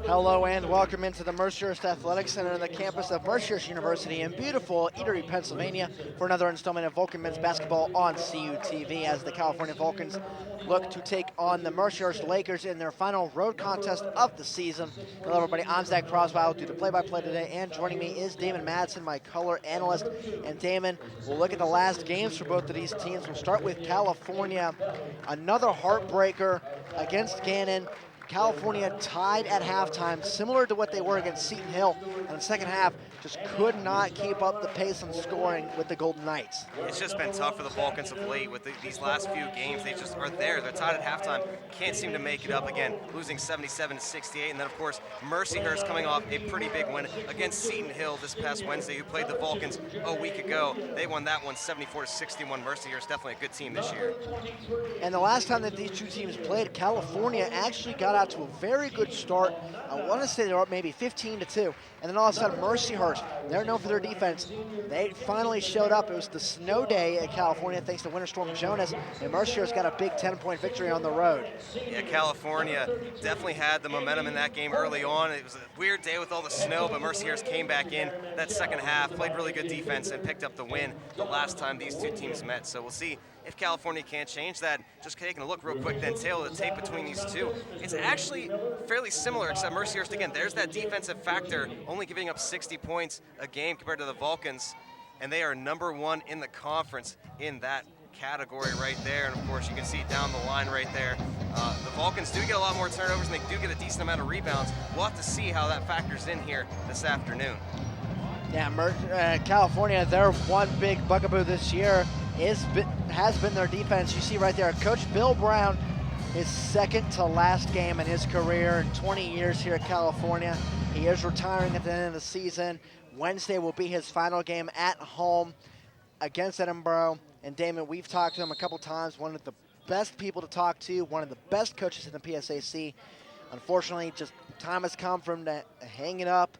Hello and welcome into the Mercyhurst Athletic Center on the campus of Mercyhurst University in beautiful Eatery, Pennsylvania for another installment of Vulcan men's basketball on CUTV as the California Vulcans look to take on the Mercyhurst Lakers in their final road contest of the season. Hello everybody, I'm Zach Prosby. I'll do the play-by-play today, and joining me is Damon Madsen, my color analyst. And Damon, we'll look at the last games for both of these teams. We'll start with California, another heartbreaker against Gannon. California tied at halftime, similar to what they were against Seton Hill. And in the second half, just could not keep up the pace on scoring with the Golden Knights. It's just been tough for the Vulcans of late with these last few games. They just are there. They're tied at halftime. Can't seem to make it up again, losing 77-68. And then, of course, Mercyhurst coming off a pretty big win against Seton Hill this past Wednesday, who played the Vulcans a week ago. They won that one 74-61. Mercyhurst definitely a good team this year. And the last time that these two teams played, California actually got out to a very good start. I want to say they were up maybe 15-2. And then all of a sudden, Mercyhurst, they're known for their defense. They finally showed up. It was the snow day at California thanks to Winter Storm Jonas. And Mercyhurst got a big 10-point victory on the road. Yeah, California definitely had the momentum in that game early on. It was a weird day with all the snow, but Mercyhurst came back in that second half, played really good defense, and picked up the win the last time these two teams met. So we'll see if California can't change that. Just taking a look real quick, then tail of the tape between these two. It's actually fairly similar, except Mercyhurst, again, there's that defensive factor, only giving up 60 points a game compared to the Vulcans, and they are #1 in the conference in that category right there. And of course, you can see down the line right there, the Vulcans do get a lot more turnovers, and they do get a decent amount of rebounds. We'll have to see how that factors in here this afternoon. Yeah, California, their one big bugaboo this year has been their defense. You see right there, Coach Bill Brown, his second to last game in his career in 20 years here at California. He is retiring at the end of the season. Wednesday will be his final game at home against Edinburgh. And Damon, we've talked to him a couple times, one of the best people to talk to, one of the best coaches in the PSAC. Unfortunately, just time has come for him to hang it up.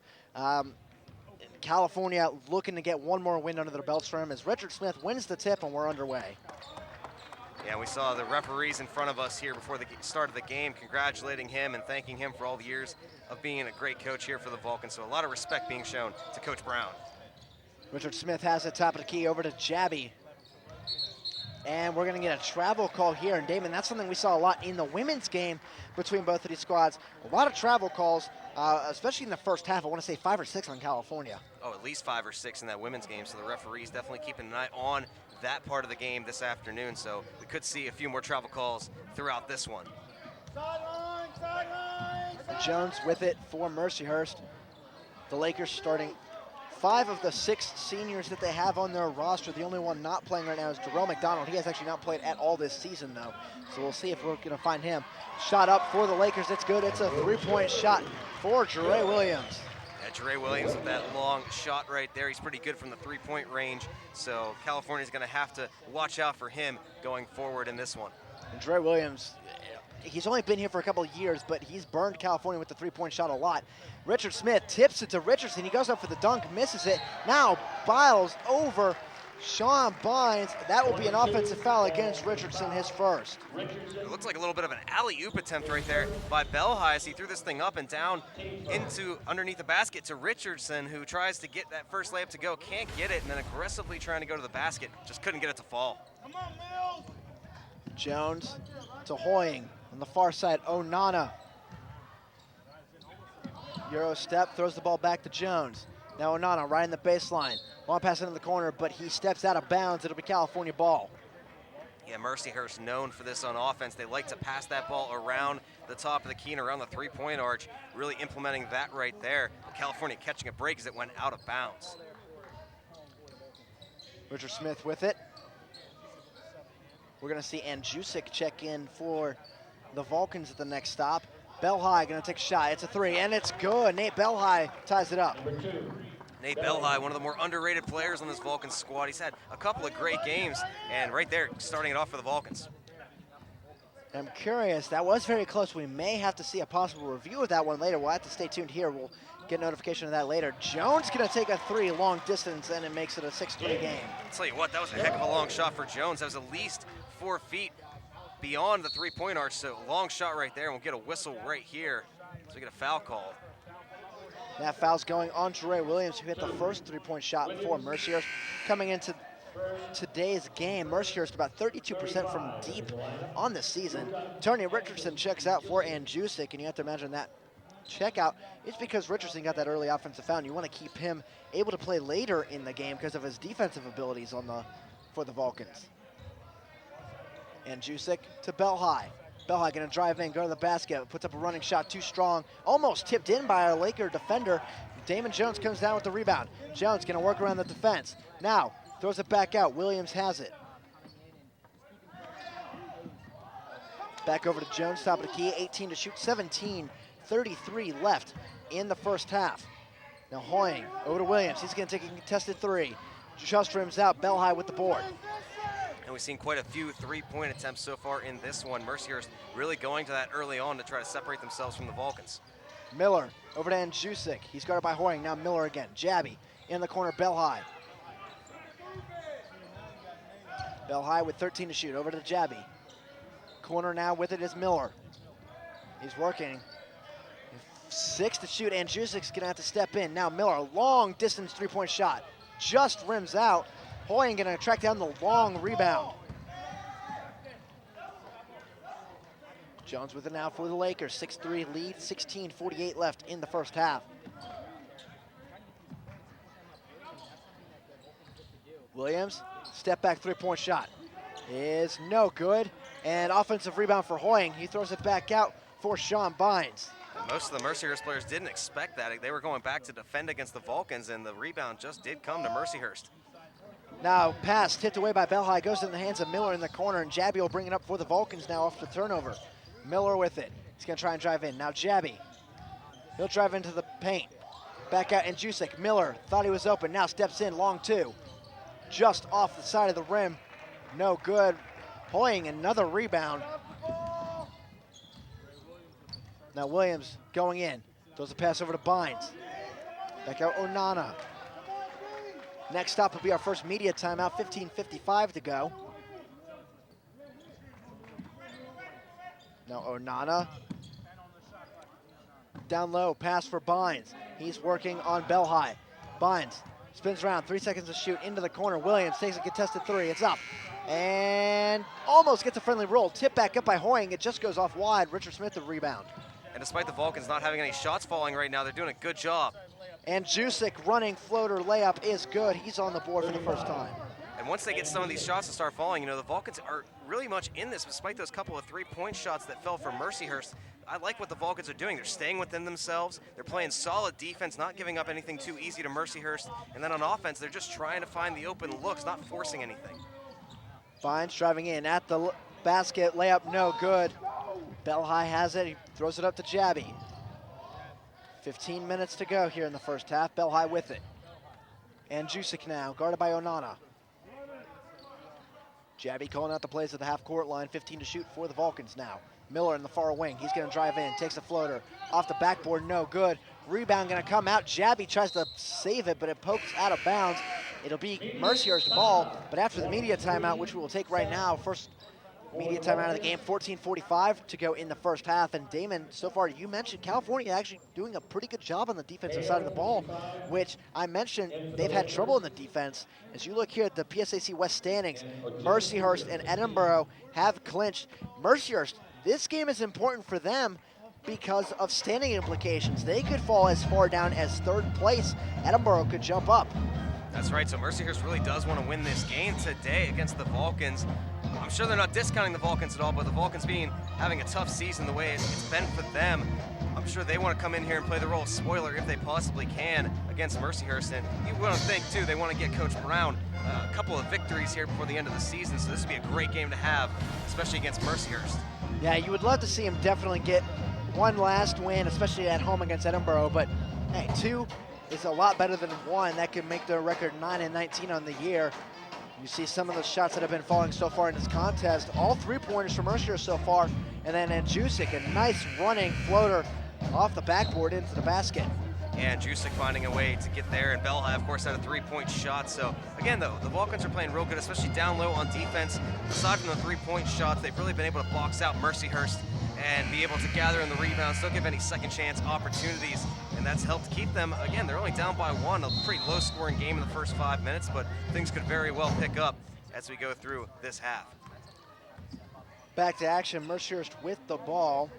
California looking to get one more win under their belts for him as Richard Smith wins the tip, and we're underway. Yeah, we saw the referees in front of us here before the start of the game congratulating him and thanking him for all the years of being a great coach here for the Vulcans. So a lot of respect being shown to Coach Brown. Richard Smith has the top of the key over to Jabby. And we're going to get a travel call here. And Damon, that's something we saw a lot in the women's game between both of these squads. A lot of travel calls, especially in the first half. I want to say 5 or 6 on California. Oh, at least 5 or 6 in that women's game. So the referees definitely keeping an eye on that part of the game this afternoon. So we could see a few more travel calls throughout this one. Sideline, sideline, sideline. Jones with it for Mercyhurst. The Lakers starting 5 of the 6 seniors that they have on their roster. The only one not playing right now is Jerome McDonald. He has actually not played at all this season, though. So we'll see if we're going to find him. Shot up for the Lakers. It's good. It's a 3-point shot for Jere Williams. Yeah, Jere Williams with that long shot right there. He's pretty good from the 3-point range. So California's going to have to watch out for him going forward in this one. And Jere Williams, he's only been here for a couple of years, but he's burned California with the 3-point shot a lot. Richard Smith tips it to Richardson. He goes up for the dunk, misses it. Now Biles over Sean Bynes. That will be an offensive foul against Richardson, his first. It looks like a little bit of an alley-oop attempt right there by Belhai as he threw this thing up and down into underneath the basket to Richardson, who tries to get that first layup to go, can't get it, and then aggressively trying to go to the basket, just couldn't get it to fall. Come on, Mills. Jones to Hoying on the far side. Onana. Euro step, throws the ball back to Jones. Now Onana right in the baseline. Long pass into the corner, but he steps out of bounds. It'll be California ball. Yeah, Mercyhurst known for this on offense. They like to pass that ball around the top of the key and around the 3-point arch, really implementing that right there. California catching a break as it went out of bounds. Richard Smith with it. We're going to see Andjusic check in for the Vulcans at the next stop. Belhai going to take a shot. It's a 3, and it's good. Nate Belhai ties it up. Nate Belhai, one of the more underrated players on this Vulcans squad. He's had a couple of great games, and right there, starting it off for the Vulcans. I'm curious. That was very close. We may have to see a possible review of that one later. We'll have to stay tuned here. We'll get notification of that later. Jones going to take a 3 long distance, and it makes it a 6-3 game. I'll tell you what, that was a heck of a long shot for Jones. That was at least 4 feet beyond the three-point arc, so long shot right there, and we'll get a whistle right here. So we get a foul call. That foul's going on Trey Williams, who hit the first three-point shot for Mercyhurst. Coming into today's game, Mercyhurst about 32% from deep on the season. Tony Richardson checks out for Andjusic, and you have to imagine that checkout is because Richardson got that early offensive foul, and you want to keep him able to play later in the game because of his defensive abilities for the Vulcans. Andjusic to Belhigh. Belhigh gonna drive in, go to the basket, puts up a running shot, too strong, almost tipped in by our Laker defender. Damon Jones comes down with the rebound. Jones gonna work around the defense. Now, throws it back out, Williams has it. Back over to Jones, top of the key, 18 to shoot, 17:33 left in the first half. Now Hoying, over to Williams, he's gonna take a contested three. Just rims out, Belhigh with the board. And we've seen quite a few three-point attempts so far in this one. Mercyhurst really going to that early on to try to separate themselves from the Vulcans. Miller over to Andjusic. He's guarded by Hoying. Now Miller again. Jabby in the corner, Belhigh. Belhigh with 13 to shoot. Over to Jabby. Corner now with it is Miller. He's working. 6 to shoot. Andjusic's going to have to step in. Now Miller, long distance three-point shot. Just rims out. Hoying going to track down the long rebound. Jones with it now for the Lakers. 6-3 lead, 16:48 left in the first half. Williams, step back three-point shot is no good. And offensive rebound for Hoying. He throws it back out for Sean Bynes. Most of the Mercyhurst players didn't expect that. They were going back to defend against the Vulcans, and the rebound just did come to Mercyhurst. Now pass tipped away by Belhigh, goes in the hands of Miller in the corner, and Jabby will bring it up for the Vulcans now off the turnover. Miller with it. He's gonna try and drive in. Now Jabby, he'll drive into the paint. Back out Andjusic. Miller thought he was open, now steps in, long two. Just off the side of the rim, no good. Hoying another rebound. Now Williams going in, throws a pass over to Bynes. Back out Onana. Next stop will be our first media timeout, 15:55 to go. Now Onana. Down low, pass for Bynes. He's working on Belhigh. Bynes spins around, 3 seconds to shoot, into the corner. Williams takes a contested three, it's up. And almost gets a friendly roll. Tip back up by Hoying, it just goes off wide. Richard Smith the rebound. And despite the Vulcans not having any shots falling right now, they're doing a good job. And Andjusic running floater layup is good. He's on the board for the first time. And once they get some of these shots to start falling, you know, the Vulcans are really much in this, despite those couple of three-point shots that fell for Mercyhurst. I like what the Vulcans are doing. They're staying within themselves. They're playing solid defense, not giving up anything too easy to Mercyhurst. And then on offense, they're just trying to find the open looks, not forcing anything. Bynes driving in at the basket, layup no good. Belhigh has it, he throws it up to Jabby. 15 minutes to go here in the first half, Belhigh with it. Andjusic now, guarded by Onana. Jabby calling out the plays at the half-court line, 15 to shoot for the Vulcans now. Miller in the far wing, he's gonna drive in, takes a floater. Off the backboard, no good. Rebound gonna come out, Jabby tries to save it, but it pokes out of bounds. It'll be Mercyhurst's ball, but after the media timeout, which we will take right now, first media timeout of the game, 14:45 to go in the first half. And Damon, so far you mentioned California actually doing a pretty good job on the defensive side of the ball, which I mentioned they've had trouble in the defense. As you look here at the PSAC West standings, Mercyhurst and Edinboro have clinched. Mercyhurst, this game is important for them because of standing implications. They could fall as far down as third place. Edinboro could jump up. That's right, so Mercyhurst really does want to win this game today against the Vulcans. I'm sure they're not discounting the Vulcans at all, but the Vulcans having a tough season the way it's been for them, I'm sure they want to come in here and play the role of spoiler if they possibly can against Mercyhurst. And you want to think, too, they want to get Coach Brown a couple of victories here before the end of the season, so this would be a great game to have, especially against Mercyhurst. Yeah, you would love to see him definitely get one last win, especially at home against Edinboro, but hey, 2 is a lot better than 1. That could make their record 9-19 on the year. You see some of the shots that have been falling so far in this contest. All 3-pointers from Mercyhurst so far. And then Andjusic, a nice running floater off the backboard into the basket. and Jusic finding a way to get there, and Belhai, of course, had a three-point shot. So again, though, the Vulcans are playing real good, especially down low on defense. Aside from the three-point shots, they've really been able to box out Mercyhurst and be able to gather in the rebounds, don't give any second chance opportunities, and that's helped keep them. Again, they're only down by one, a pretty low-scoring game in the first 5 minutes, but things could very well pick up as we go through this half. Back to action, Mercyhurst with the ball.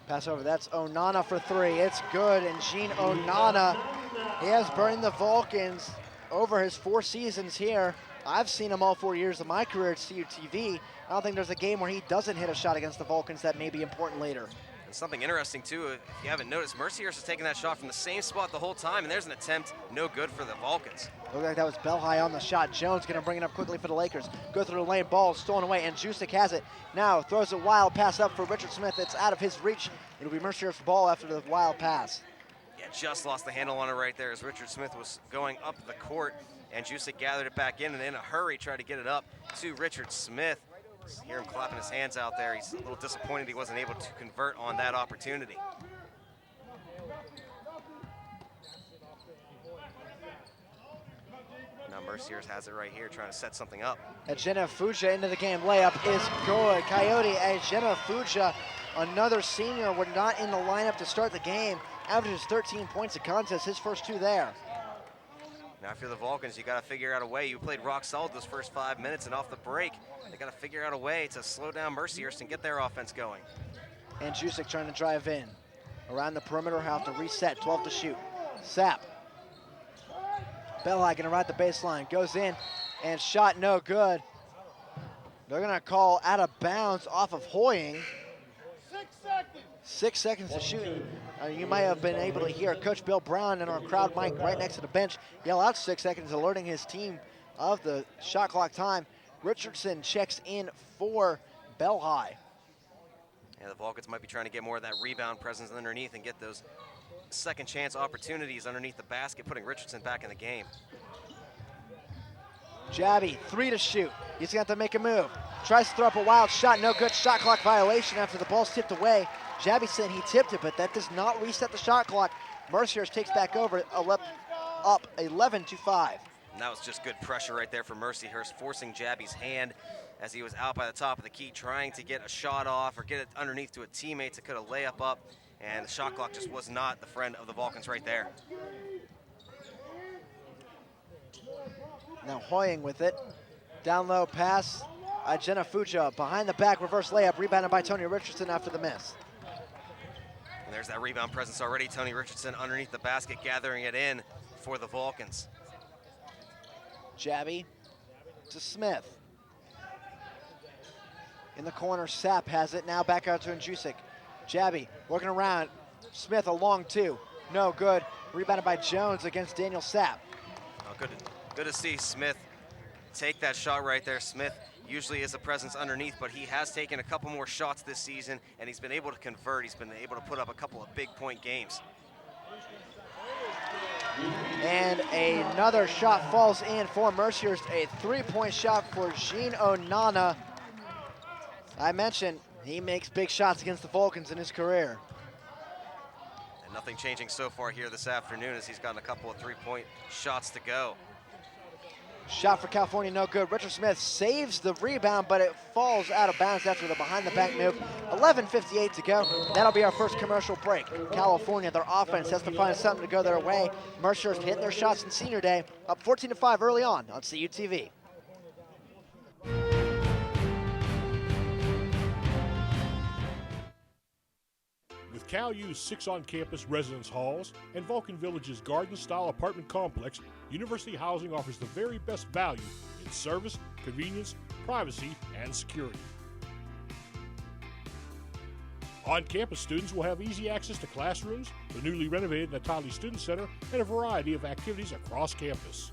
Pass over, that's Onana for three. It's good, and Gene Onana, he has burned the Vulcans over his 4 seasons here. I've seen him all 4 years of my career at CUTV. I don't think there's a game where he doesn't hit a shot against the Vulcans that may be important later. And something interesting too, if you haven't noticed, Mercyhurst has taken that shot from the same spot the whole time, and there's an attempt, no good for the Vulcans. Looked like that was Belhai on the shot. Jones gonna bring it up quickly for the Lakers. Go through the lane, ball stolen away, and Jusic has it. Now throws a wild pass up for Richard Smith. It's out of his reach. It'll be Mercyhurst's ball after the wild pass. Yeah, just lost the handle on it right there as Richard Smith was going up the court, and Jusic gathered it back in a hurry tried to get it up to Richard Smith. Just hear him clapping his hands out there. He's a little disappointed he wasn't able to convert on that opportunity. Now Mercyhurst has it right here, trying to set something up. Ajena Fuja into the game. Layup is good. Coyote Ajena Fuja, another senior, were not in the lineup to start the game. Averages 13 points a contest, his first 2 there. Now if you're the Vulcans, you got to figure out a way. You played rock solid those first 5 minutes, and off the break, they got to figure out a way to slow down Mercyhurst and get their offense going. And Jusic trying to drive in. Around the perimeter, have to reset, 12 to shoot. Sapp. Belhai gonna ride the baseline, goes in, and shot no good. They're gonna call out of bounds off of Hoying. 6 seconds. 6 seconds to shoot. You might have been able to hear Coach Bill Brown in our crowd mic right next to the bench yell out 6 seconds, alerting his team of the shot clock time. Richardson checks in for Belhai. Yeah, the Vulcans might be trying to get more of that rebound presence underneath and get those second chance opportunities underneath the basket, putting Richardson back in the game. Jabby, 3 to shoot. He's gonna have to make a move. Tries to throw up a wild shot, no good. Shot clock violation after the ball's tipped away. Jabby said he tipped it, but that does not reset the shot clock. Mercyhurst takes back over, up 11 to 5. And that was just good pressure right there for Mercyhurst, forcing Jabby's hand as he was out by the top of the key, trying to get a shot off or get it underneath to a teammate to cut a layup up, and the shot clock just was not the friend of the Vulcans right there. Now Hoying with it. Down low pass. Ajena Fuja behind the back, reverse layup, rebounded by Tony Richardson after the miss. And there's that rebound presence already. Tony Richardson underneath the basket, gathering it in for the Vulcans. Jabby to Smith. In the corner, Sapp has it. Now back out to Jusic. Jabby working around. Smith a long 2. No good. Rebounded by Jones against Daniel Sapp. Oh, good to see Smith take that shot right there. Smith usually is a presence underneath, but he has taken a couple more shots this season, and he's been able to convert. He's been able to put up a couple of big point games. And another shot falls in for Mercyhurst. A 3-point shot for Gene Onana. I mentioned he makes big shots against the Vulcans in his career. And nothing changing so far here this afternoon as he's gotten a couple of 3-point shots to go. Shot for California, no good. Richard Smith saves the rebound, but it falls out of bounds after the behind-the-back move. 11:58 to go. That'll be our first commercial break. California, their offense has to find something to go their way. Mercyhurst hitting their shots in senior day, up 14-5 early on CUTV. With Cal U's 6 on-campus residence halls and Vulcan Village's garden-style apartment complex, University Housing offers the very best value in service, convenience, privacy, and security. On-campus students will have easy access to classrooms, the newly renovated Natali Student Center, and a variety of activities across campus.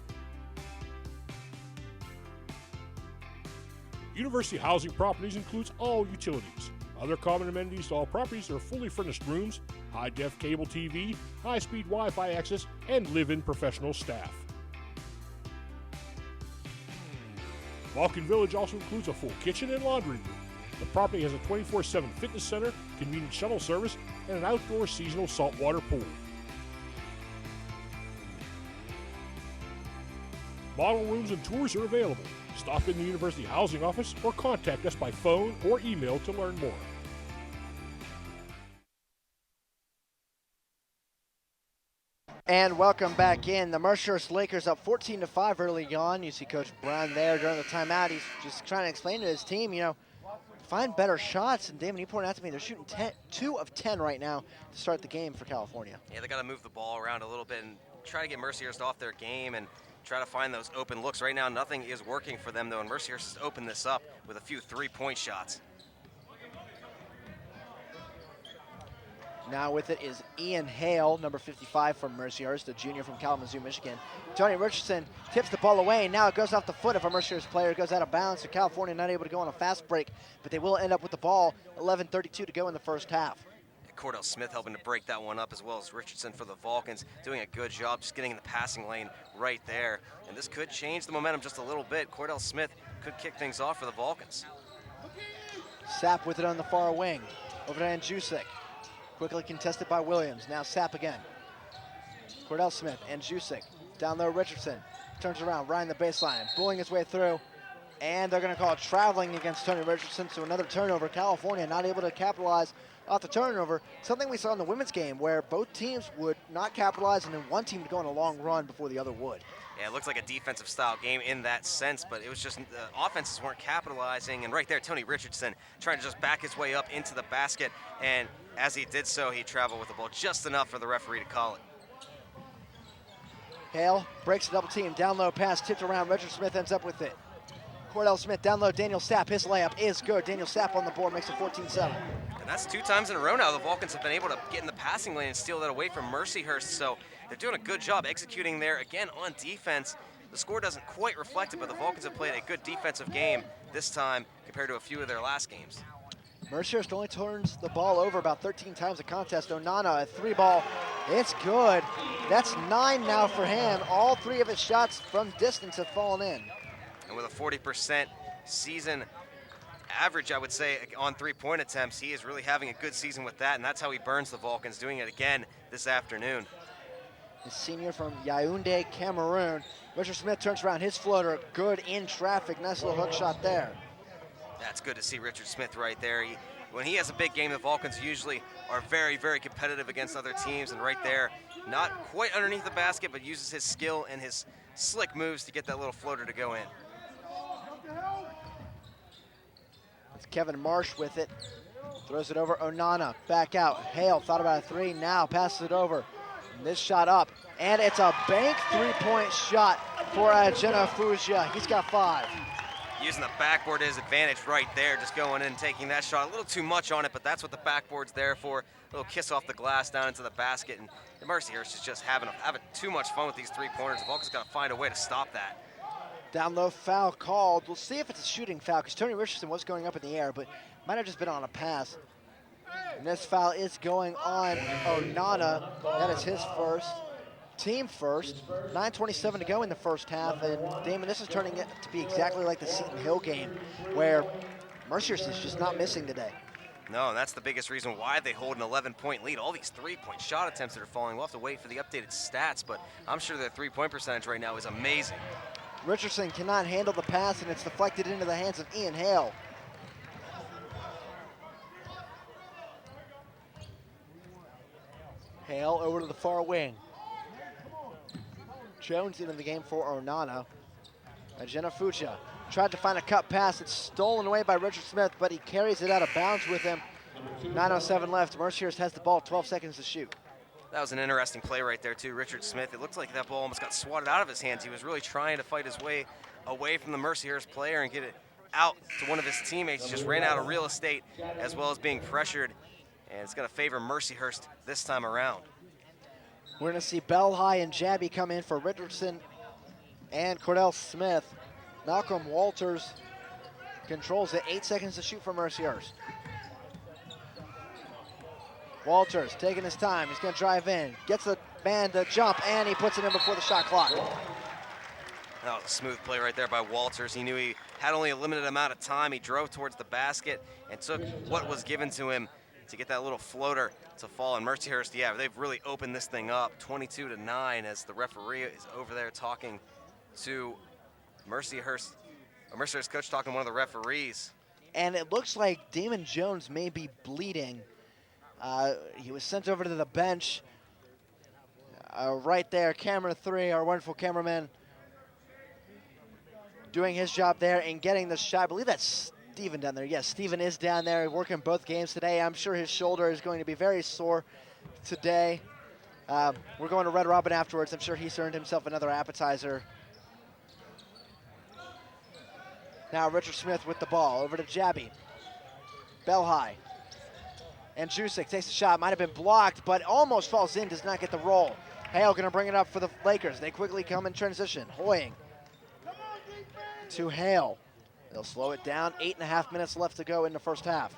University Housing Properties includes all utilities. Other common amenities to all properties are fully furnished rooms, high-def cable TV, high-speed Wi-Fi access, and live-in professional staff. Vulcan Village also includes a full kitchen and laundry room. The property has a 24/7 fitness center, convenient shuttle service, and an outdoor seasonal saltwater pool. Model rooms and tours are available. Stop in the University Housing Office or contact us by phone or email to learn more. And welcome back in. The Mercyhurst Lakers up 14-5 early on. You see Coach Brown there during the timeout. He's just trying to explain to his team, find better shots. And Damon, you pointed out to me they're shooting 2 of 10 right now to start the game for California. Yeah, they got to move the ball around a little bit and try to get Mercyhurst off their game and try to find those open looks. Right now, nothing is working for them, though, and Mercyhurst has opened this up with a few three-point shots. Now with it is Ian Hale, number 55 from Mercyhurst, a junior from Kalamazoo, Michigan. Tony Richardson tips the ball away. Now it goes off the foot of a Mercyhurst player. It goes out of bounds, so California not able to go on a fast break, but they will end up with the ball. 11:32 to go in the first half. Cordell Smith helping to break that one up, as well as Richardson for the Vulcans, doing a good job just getting in the passing lane right there. And this could change the momentum just a little bit. Cordell Smith could kick things off for the Vulcans. Sapp with it on the far wing. Over to Andrzejczyk. Quickly contested by Williams. Now Sapp again. Cordell Smith and Andrzejczyk. Down low, Richardson. Turns around, riding the baseline, bullying his way through. And they're going to call it traveling against Tony Richardson, so another turnover. California not able to capitalize off the turnover. Something we saw in the women's game where both teams would not capitalize and then one team would go on a long run before the other would. Yeah, it looks like a defensive style game in that sense, but it was just the offenses weren't capitalizing. And right there, Tony Richardson trying to just back his way up into the basket. And as he did so, he traveled with the ball just enough for the referee to call it. Hale breaks the double team. Down low pass, tipped around. Richard Smith ends up with it. Cordell Smith down low. Daniel Sapp, his layup is good. Daniel Sapp on the board makes it 14-7. And that's 2 times in a row now the Vulcans have been able to get in the passing lane and steal that away from Mercyhurst. So they're doing a good job executing there again on defense. The score doesn't quite reflect it, but the Vulcans have played a good defensive game this time compared to a few of their last games. Mercyhurst only turns the ball over about 13 times a contest. Onana, a 3-ball. It's good. That's 9 now for him. All 3 of his shots from distance have fallen in. And with a 40% season average, I would say, on 3-point attempts, he is really having a good season with that, and that's how he burns the Vulcans, doing it again this afternoon. The senior from Yaoundé, Cameroon. Richard Smith turns around, his floater, good in traffic. Nice little hook shot there. That's good to see Richard Smith right there. When he has a big game, the Vulcans usually are very, very competitive against other teams, and right there, not quite underneath the basket, but uses his skill and his slick moves to get that little floater to go in. It's Kevin Marsh with it. Throws it over Onana, back out. Hale thought about a 3, now passes it over. And this shot up, and it's a bank 3-point shot for Jenna Fuja. He's got 5. Using the backboard to his advantage right there, just going in and taking that shot. A little too much on it, but that's what the backboard's there for. A little kiss off the glass down into the basket, and Mercyhurst is just having too much fun with these 3-pointers. The Vulcans got to find a way to stop that. Down low foul called. We'll see if it's a shooting foul, because Tony Richardson was going up in the air, but might have just been on a pass. And this foul is going on Onana. That is his first, team first. 9:27 to go in the first half, and Damon, this is turning it to be exactly like the Seton Hill game, where Mercyhurst is just not missing today. No, and that's the biggest reason why they hold an 11-point lead. All these 3-point shot attempts that are falling. We'll have to wait for the updated stats, but I'm sure their 3-point percentage right now is amazing. Richardson cannot handle the pass, and it's deflected into the hands of Ian Hale. Hale over to the far wing. Jones into the game for Onana. Jenna Fuja tried to find a cut pass. It's stolen away by Richard Smith, but he carries it out of bounds with him. 9:07 left. Mercyhurst has the ball, 12 seconds to shoot. That was an interesting play right there, too. Richard Smith, it looked like that ball almost got swatted out of his hands. He was really trying to fight his way away from the Mercyhurst player and get it out to one of his teammates. He just ran out of real estate as well as being pressured, and it's going to favor Mercyhurst this time around. We're going to see Bell High and Jabby come in for Richardson and Cordell Smith. Malcolm Walters controls it. 8 seconds to shoot for Mercyhurst. Walters taking his time. He's going to drive in. Gets the man to jump, and he puts it in before the shot clock. That was a smooth play right there by Walters. He knew he had only a limited amount of time. He drove towards the basket and took what was given to him to get that little floater to fall. And Mercyhurst, yeah, they've really opened this thing up, 22-9, as the referee is over there talking to Mercyhurst coach, talking to one of the referees. And it looks like Damon Jones may be bleeding. He was sent over to the bench. Right there, camera 3, our wonderful cameraman, doing his job there and getting the shot. I believe that's Steven down there. Yes, Steven is down there working both games today. I'm sure his shoulder is going to be very sore today. We're going to Red Robin afterwards. I'm sure he's earned himself another appetizer. Now Richard Smith with the ball, over to Jabby. Bell high. And Jusik takes the shot, might have been blocked, but almost falls in, does not get the roll. Hale gonna bring it up for the Lakers. They quickly come in transition. Hoying to Hale. They'll slow it down, 8.5 minutes left to go in the first half.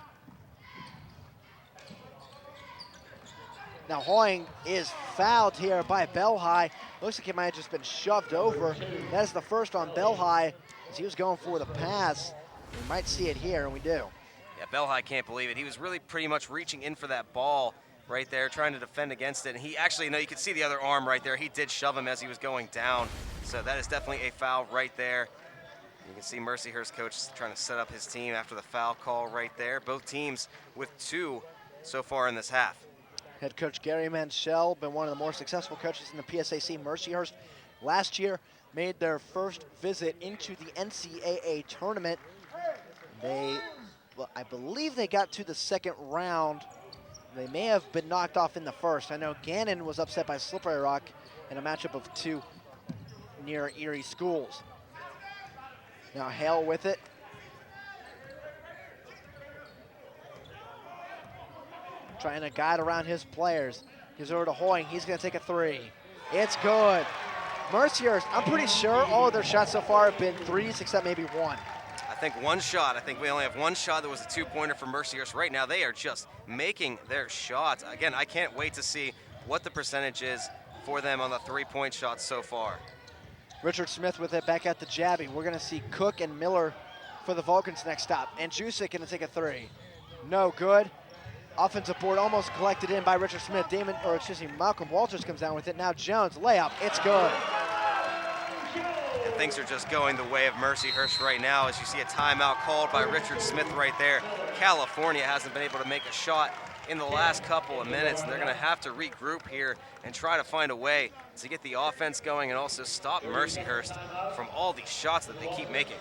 Now Hoying is fouled here by Bell High. Looks like he might have just been shoved over. That is the first on Bell High as he was going for the pass. We might see it here, and we do. Yeah, Bell High can't believe it. He was really pretty much reaching in for that ball right there, trying to defend against it. And he actually, no, you can see the other arm right there. He did shove him as he was going down. So that is definitely a foul right there. You can see Mercyhurst coach trying to set up his team after the foul call right there. Both teams with 2 so far in this half. Head coach Gary Manchell, been one of the more successful coaches in the PSAC. Mercyhurst last year made their first visit into the NCAA tournament. Well, I believe they got to the second round. They may have been knocked off in the first. I know Gannon was upset by Slippery Rock in a matchup of 2 near Erie schools. Now Hale with it. Trying to guide around his players. Gives over to Hoying. He's going to take a 3. It's good. Mercyhurst, I'm pretty sure all of their shots so far have been 3s except maybe 1. I think one shot. I think we only have one shot that was a 2-pointer for Mercyhurst. Right now, they are just making their shots. Again, I can't wait to see what the percentage is for them on the 3-point shots so far. Richard Smith with it back at the Jabby. We're going to see Cook and Miller for the Vulcans next stop. And Jusik going to take a 3. No good. Offensive board almost collected in by Richard Smith. Malcolm Walters comes down with it. Now Jones, layup. It's good. And things are just going the way of Mercyhurst right now as you see a timeout called by Richard Smith right there. California hasn't been able to make a shot in the last couple of minutes, and they're going to have to regroup here and try to find a way to get the offense going and also stop Mercyhurst from all these shots that they keep making.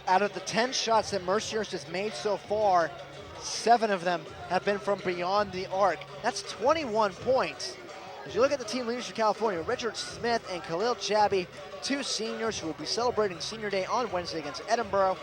Out of the 10 shots that Mercyhurst has made so far, 7 of them have been from beyond the arc. That's 21 points. As you look at the team leaders for California, Richard Smith and Khalil Jabby, 2 seniors who will be celebrating Senior Day on Wednesday against Edinburgh,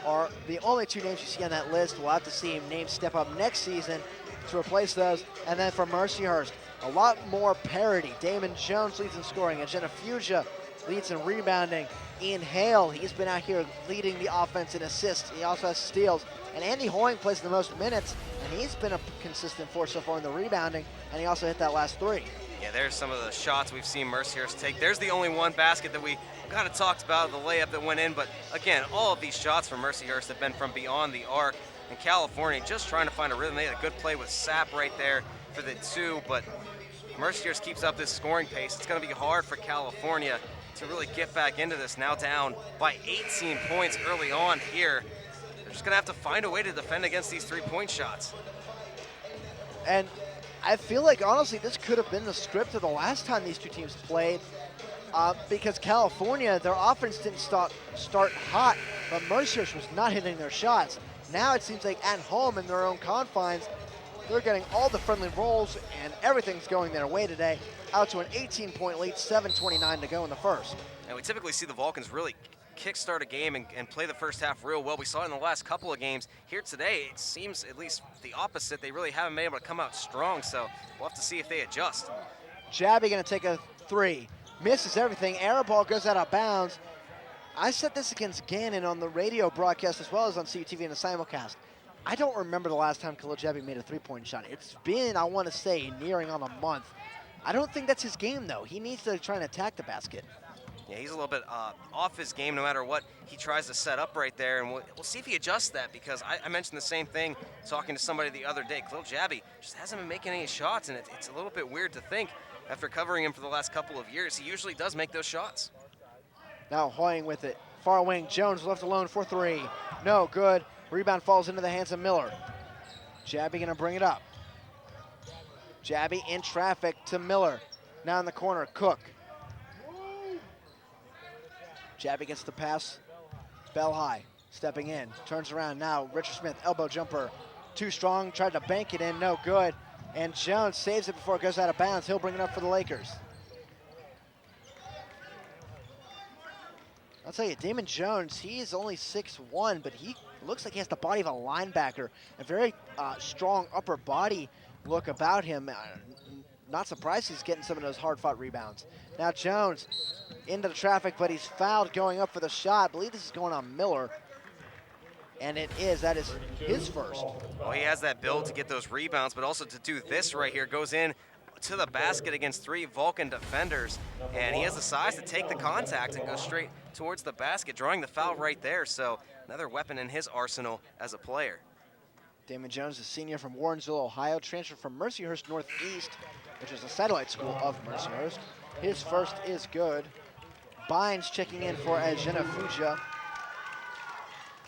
are the only 2 names you see on that list. We'll have to see names step up next season to replace those. And then for Mercyhurst, a lot more parity. Damon Jones leads in scoring, and Jenna Fugia leads in rebounding. Ian Hale, he's been out here leading the offense in assists. He also has steals. And Andy Hoying plays the most minutes, and he's been a consistent force so far in the rebounding, and he also hit that last 3. Yeah, there's some of the shots we've seen Mercyhurst take. There's the only one basket that we kind of talked about, the layup that went in, but again, all of these shots from Mercyhurst have been from beyond the arc. And California just trying to find a rhythm. They had a good play with Sapp right there for the 2, but Mercyhurst keeps up this scoring pace. It's going to be hard for California to really get back into this, now down by 18 points early on here. They're just going to have to find a way to defend against these 3-point shots. And I feel like, honestly, this could have been the script of the last time these 2 teams played, because California, their offense didn't start hot, but Mercyhurst was not hitting their shots. Now it seems like at home in their own confines, they're getting all the friendly rolls, and everything's going their way today, out to an 18-point lead, 7:29 to go in the first. And we typically see the Vulcans really kickstart a game and play the first half real well. We saw it in the last couple of games. Here today, it seems at least the opposite. They really haven't been able to come out strong, so we'll have to see if they adjust. Jabby going to take a 3. Misses everything. Air ball goes out of bounds. I said this against Gannon on the radio broadcast as well as on CUTV in the simulcast. I don't remember the last time Khalil Jabby made a 3-point shot. It's been, I want to say, nearing on a month. I don't think that's his game, though. He needs to try and attack the basket. Yeah, he's a little bit off his game no matter what he tries to set up right there, and we'll see if he adjusts that, because I mentioned the same thing talking to somebody the other day. Khalil Jabby just hasn't been making any shots, and it's a little bit weird to think after covering him for the last couple of years. He usually does make those shots. Now Hoying with it. Far wing, Jones left alone for three. No good. Rebound falls into the hands of Miller. Jabby gonna bring it up. Jabby in traffic to Miller. Now in the corner, Cook. Jabby gets the pass. Bell high, stepping in, turns around now. Richard Smith, elbow jumper. Too strong, tried to bank it in, no good. And Jones saves it before it goes out of bounds. He'll bring it up for the Lakers. I'll tell you, Damon Jones, he is only 6'1", but he looks like he has the body of a linebacker. A very strong upper body look about him. Not surprised he's getting some of those hard-fought rebounds. Now Jones into the traffic, but he's fouled going up for the shot. I believe this is going on Miller. And it is. That is his first. Well, he has that build to get those rebounds, but also to do this right here. Goes in to the basket against 3 Vulcan defenders, and he has the size to take the contact and go straight towards the basket, drawing the foul right there. So another weapon in his arsenal as a player. Damon Jones, a senior from Warrensville, Ohio, transferred from Mercyhurst Northeast, which is a satellite school of Mercyhurst. His first is good. Bynes checking in for Ajena Fuja.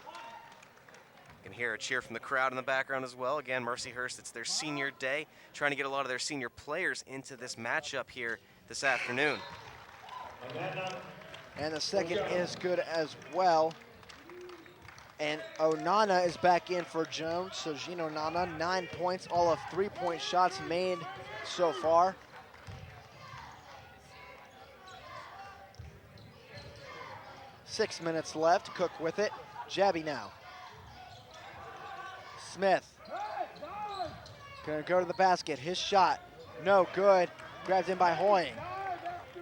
You can hear a cheer from the crowd in the background as well. Again, Mercyhurst, it's their senior day, trying to get a lot of their senior players into this matchup here this afternoon. And the second is good as well. And Onana is back in for Jones. So Gino Onana, 9 points, all of 3-point shots made so far. 6 minutes left. Cook with it. Jabby now. Smith. Gonna go to the basket. His shot, no good. Grabbed in by Hoying.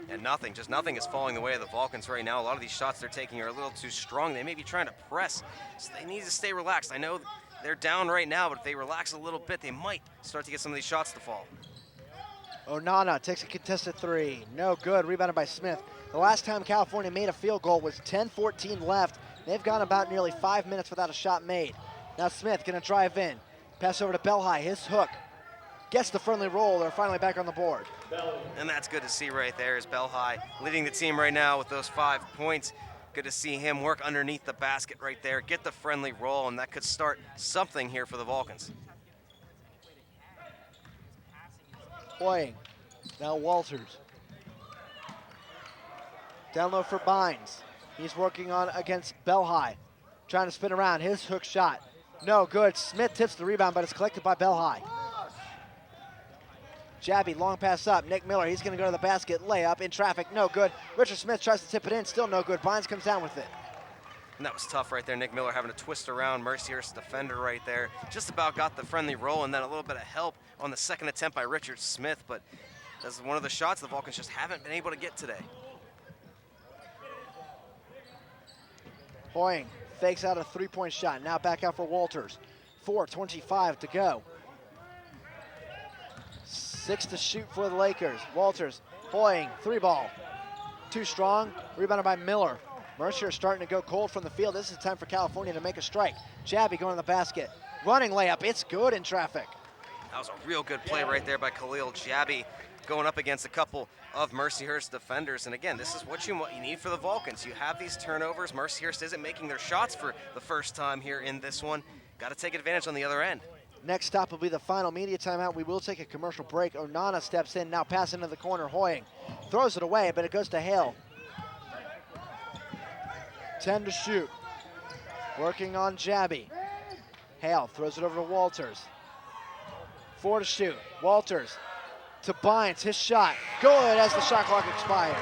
And nothing is falling the way of the Vulcans right now. A lot of these shots they're taking are a little too strong. They may be trying to press, so they need to stay relaxed. I know they're down right now, but if they relax a little bit, they might start to get some of these shots to fall. Onana takes a contested three. No good, rebounded by Smith. The last time California made a field goal was 10-14 left. They've gone about nearly 5 minutes without a shot made. Now Smith gonna drive in. Pass over to Belhigh, his hook. Gets the friendly roll, they're finally back on the board. And that's good to see right there is Belhigh leading the team right now with those 5 points. Good to see him work underneath the basket right there, get the friendly roll, and that could start something here for the Vulcans. Hoying, now Walters. Down low for Bynes. He's working on against Belhigh. Trying to spin around, his hook shot. No good, Smith tips the rebound, but it's collected by Belhigh. Jabby, long pass up. Nick Miller, he's going to go to the basket. Layup in traffic, no good. Richard Smith tries to tip it in, still no good. Bynes comes down with it. And that was tough right there. Nick Miller having to twist around. Mercyhurst defender right there. Just about got the friendly roll, and then a little bit of help on the second attempt by Richard Smith. But that's one of the shots the Vulcans just haven't been able to get today. Hoying fakes out a 3-point shot. Now back out for Walters. 4:25 to go. 6 to shoot for the Lakers. Walters, Hoying, 3-ball. Too strong, rebounded by Miller. Mercier starting to go cold from the field. This is time for California to make a strike. Jabby going to the basket. Running layup, it's good in traffic. That was a real good play right there by Khalil Jabby, going up against a couple of Mercyhurst defenders. And again, this is what you need for the Vulcans. You have these turnovers. Mercyhurst isn't making their shots for the first time here in this one. Got to take advantage on the other end. Next stop will be the final media timeout. We will take a commercial break. Onana steps in, now pass into the corner. Hoying throws it away, but it goes to Hale. 10 to shoot. Working on Jabby. Hale throws it over to Walters. 4 to shoot. Walters to Bynes, his shot. Good as the shot clock expires.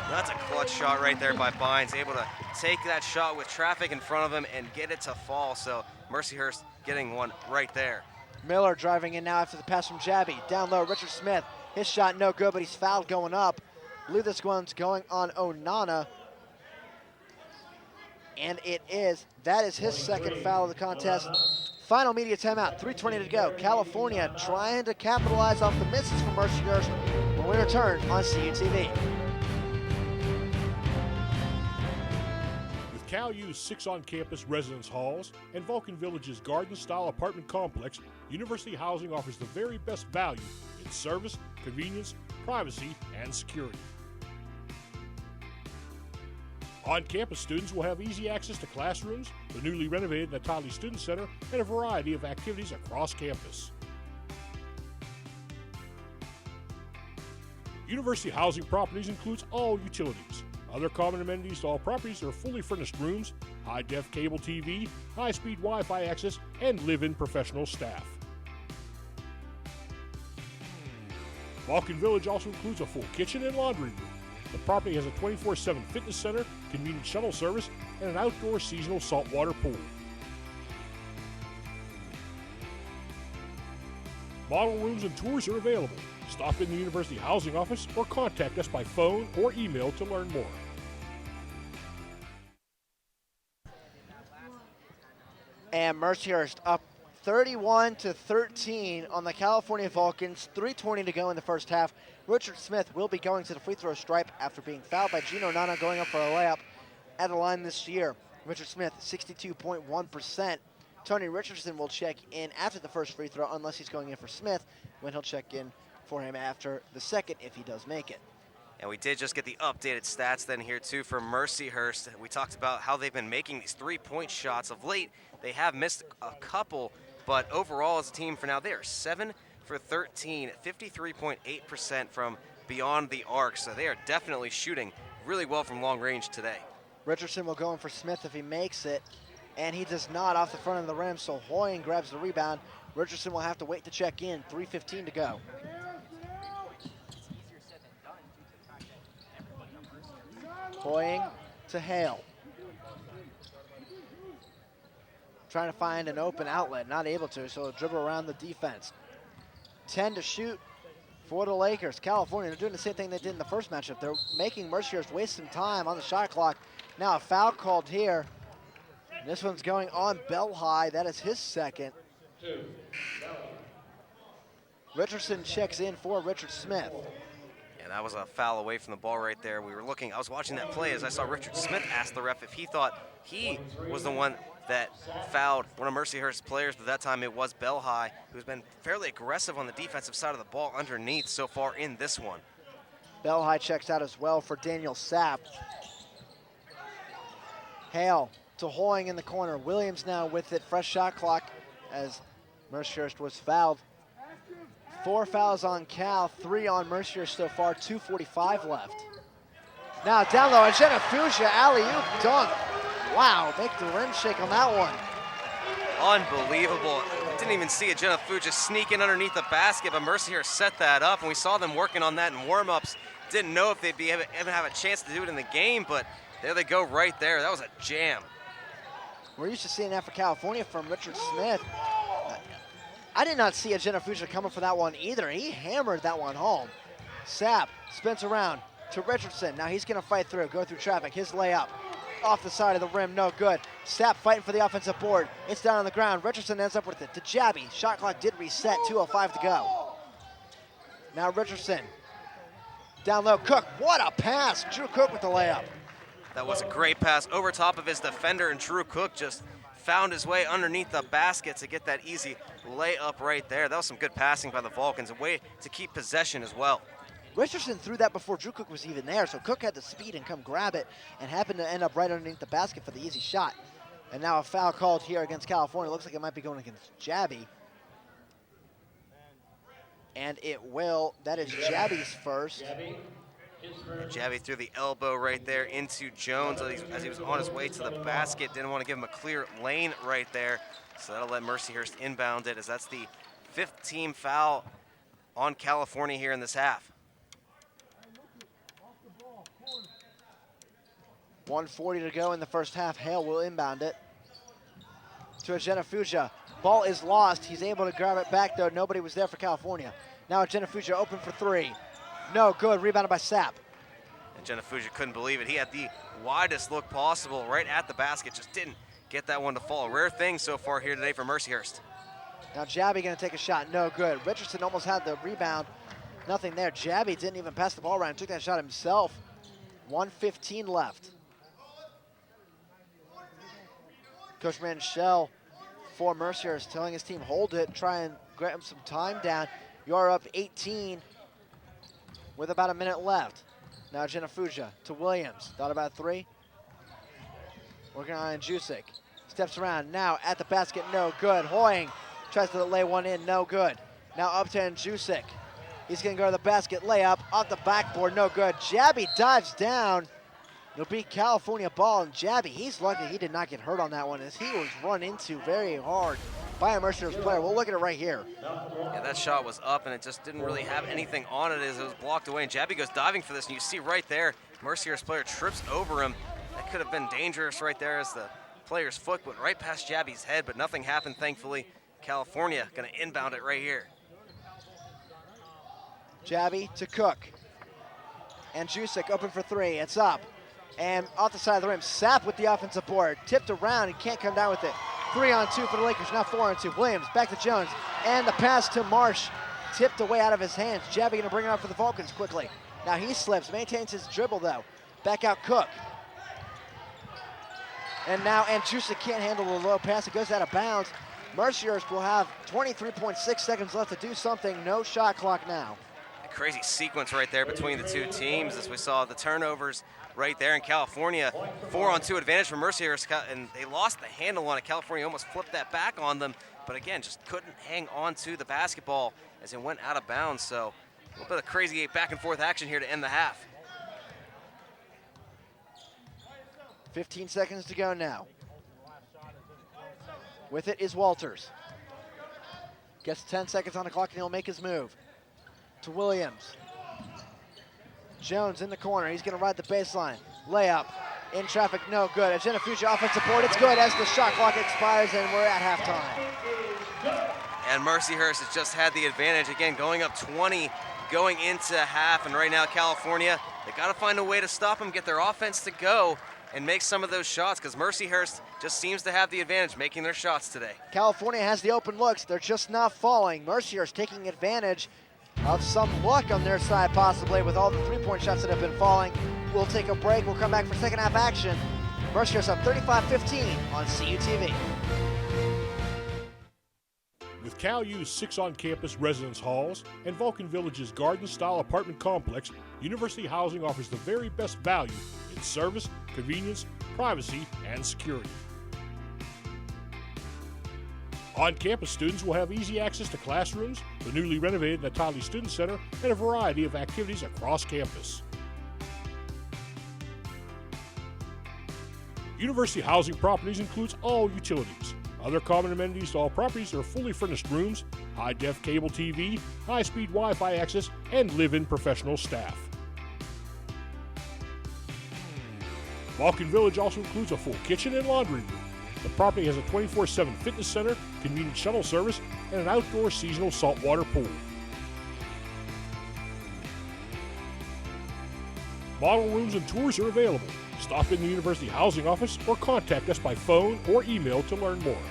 That's a clutch shot right there by Bynes, able to take that shot with traffic in front of him and get it to fall. So Mercyhurst getting one right there. Miller driving in now after the pass from Jabby. Down low, Richard Smith. His shot no good, but he's fouled going up. I believe this one's going on Onana. And it is. That is his second foul of the contest. Final media timeout, 3:20 to go. California trying to capitalize off the misses from Mercyhurst when we return on CUTV. Cal U's 6 on-campus residence halls and Vulcan Village's garden-style apartment complex, University Housing offers the very best value in service, convenience, privacy, and security. On-campus students will have easy access to classrooms, the newly renovated Natali Student Center, and a variety of activities across campus. University Housing Properties includes all utilities. Other common amenities to all properties are fully furnished rooms, high-def cable TV, high-speed Wi-Fi access, and live-in professional staff. Vulcan Village also includes a full kitchen and laundry room. The property has a 24/7 fitness center, convenient shuttle service, and an outdoor seasonal saltwater pool. Model rooms and tours are available. Stop in the University Housing Office or contact us by phone or email to learn more. And Mercyhurst up 31-13 on the California Vulcans. 3:20 to go in the first half. Richard Smith will be going to the free throw stripe after being fouled by Gino Nana going up for a layup at the line this year. Richard Smith, 62.1%. Tony Richardson will check in after the first free throw unless he's going in for Smith, when he'll check in for him after the second if he does make it. And we did just get the updated stats then here too for Mercyhurst. We talked about how they've been making these three-point shots of late. They have missed a couple, but overall as a team for now, they are 7 for 13, 53.8% from beyond the arc. So they are definitely shooting really well from long range today. Richardson will go in for Smith if he makes it, and he does not off the front of the rim, so Hoying grabs the rebound. Richardson will have to wait to check in, 3:15 to go. Hoying to Hale. Trying to find an open outlet, not able to, so he'll dribble around the defense. 10 to shoot for the Lakers. California, they're doing the same thing they did in the first matchup. They're making Mercyhurst waste some time on the shot clock. Now a foul called here. This one's going on Bell High. That is his second. Richardson checks in for Richard Smith. Yeah, that was a foul away from the ball right there. I was watching that play as I saw Richard Smith ask the ref if he thought he was the one that fouled one of Mercyhurst's players, but that time it was Bell High, who's been fairly aggressive on the defensive side of the ball underneath so far in this one. Bell High checks out as well for Daniel Sapp. Hale to Hoying in the corner. Williams now with it. Fresh shot clock as Mercyhurst was fouled. 4 fouls on Cal, 3 on Mercyhurst so far, 2:45 left. Now down low, Jenna Fuchsia, alley-oop dunk. Wow, make the rim shake on that one. Unbelievable. Didn't even see Jenna Fuchsia sneaking underneath the basket, but Mercyhurst set that up, and we saw them working on that in warm-ups. Didn't know if they'd be even have a chance to do it in the game, but there they go right there. That was a jam. We're used to seeing that for California from Richard Smith. I did not see a Jenna Fuchsia coming for that one either. He hammered that one home. Sapp spins around to Richardson. Now he's gonna fight through, go through traffic. His layup off the side of the rim, no good. Sapp fighting for the offensive board. It's down on the ground. Richardson ends up with it to Jabby. Shot clock did reset, 2:05 to go. Now Richardson, down low, Cook, what a pass. Drew Cook with the layup. That was a great pass over top of his defender, and Drew Cook just found his way underneath the basket to get that easy layup right there. That was some good passing by the Vulcans, a way to keep possession as well. Richardson threw that before Drew Cook was even there, so Cook had the speed and come grab it and happened to end up right underneath the basket for the easy shot. And now a foul called here against California. Looks like it might be going against Jabby. And it will. That is Jabby's first. Jabby threw the elbow right there into Jones as he was on his way to the basket. Didn't want to give him a clear lane right there. So that'll let Mercyhurst inbound it, as that's the 5th team foul on California here in this half. 1:40 to go in the first half. Hale will inbound it to Jenna Fuchsia. Ball is lost. He's able to grab it back, though. Nobody was there for California. Now Jenna Fuchsia open for 3. No good. Rebounded by Sapp. And Jenna Fuchsia couldn't believe it. He had the widest look possible right at the basket. Just didn't get that one to fall. Rare thing so far here today for Mercyhurst. Now Jabby going to take a shot. No good. Richardson almost had the rebound. Nothing there. Jabby didn't even pass the ball around. Took that shot himself. 1:15 left. Coach Manchell for Mercyhurst telling his team, hold it, try and get him some time down. You're up 18 with about a minute left. Now Genefuja to Williams, thought about 3. Working on Jusik, steps around, now at the basket, no good. Hoying tries to lay one in, no good. Now up to Jusik. He's gonna go to the basket, layup, off the backboard, no good. Jabby dives down. It'll be California ball, and Jabby, he's lucky he did not get hurt on that one as he was run into very hard by a Mercyhurst player. We'll look at it right here. Yeah, that shot was up, and it just didn't really have anything on it as it was blocked away, and Jabby goes diving for this, and you see right there, Mercyhurst player trips over him. That could have been dangerous right there as the player's foot went right past Jabby's head, but nothing happened, thankfully. California gonna inbound it right here. Jabby to Cook. And Jusik open for 3, it's up. And off the side of the rim, Sapp with the offensive board. Tipped around and can't come down with it. 3-on-2 for the Lakers, now 4-on-2. Williams back to Jones. And the pass to Marsh, tipped away out of his hands. Jabby gonna bring it up for the Vulcans quickly. Now he slips, maintains his dribble though. Back out Cook. And now Jusik can't handle the low pass, it goes out of bounds. Mercyhurst will have 23.6 seconds left to do something, no shot clock now. A crazy sequence right there between the two teams as we saw the turnovers right there in California. 4-on-2 advantage for Mercyhurst, and they lost the handle on it. California almost flipped that back on them, but again, just couldn't hang on to the basketball as it went out of bounds. So a little bit of crazy back and forth action here to end the half. 15 seconds to go now. With it is Walters. Gets 10 seconds on the clock and he'll make his move. To Williams. Jones in the corner, he's gonna ride the baseline. Layup, in traffic, no good. Genefuja offensive board, it's good as the shot clock expires and we're at halftime. And Mercyhurst has just had the advantage, again, going up 20, going into half, and right now California, they gotta find a way to stop them, get their offense to go, and make some of those shots, because Mercyhurst just seems to have the advantage making their shots today. California has the open looks, they're just not falling. Mercyhurst taking advantage of some luck on their side possibly with all the three-point shots that have been falling. We'll take a break, we'll come back for second half action. Mercyhurst up 35-15 on CUTV. With Cal U's 6 on-campus residence halls and Vulcan Village's garden-style apartment complex, University Housing offers the very best value in service, convenience, privacy, and security. On-campus students will have easy access to classrooms, the newly renovated Natali Student Center, and a variety of activities across campus. University Housing Properties includes all utilities. Other common amenities to all properties are fully furnished rooms, high-def cable TV, high-speed Wi-Fi access, and live-in professional staff. Vulcan Village also includes a full kitchen and laundry room. The property has a 24/7 fitness center, convenient shuttle service, and an outdoor seasonal saltwater pool. Model rooms and tours are available. Stop in the University Housing office or contact us by phone or email to learn more.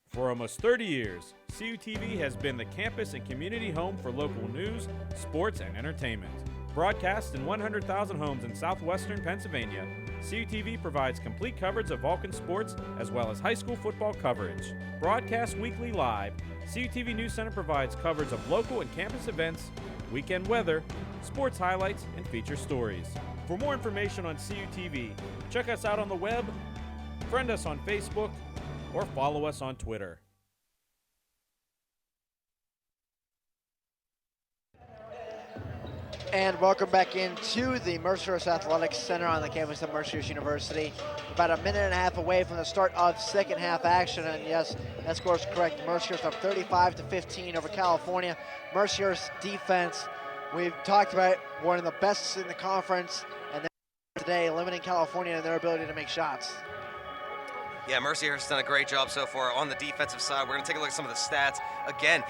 For almost 30 years, CUTV has been the campus and community home for local news, sports, and entertainment. Broadcast in 100,000 homes in southwestern Pennsylvania, CUTV provides complete coverage of Vulcan sports as well as high school football coverage. Broadcast weekly live, CUTV News Center provides coverage of local and campus events, weekend weather, sports highlights, and feature stories. For more information on CUTV, check us out on the web, friend us on Facebook, or follow us on Twitter. And welcome back into the Mercyhurst Athletics Center on the campus of Mercyhurst University. About a minute and a half away from the start of second half action, and yes, that score is correct. Mercyhurst up 35-15 over California. Mercyhurst defense, we've talked about it, one of the best in the conference, and today limiting California in their ability to make shots. Yeah, Mercyhurst has done a great job so far on the defensive side. We're going to take a look at some of the stats. Again,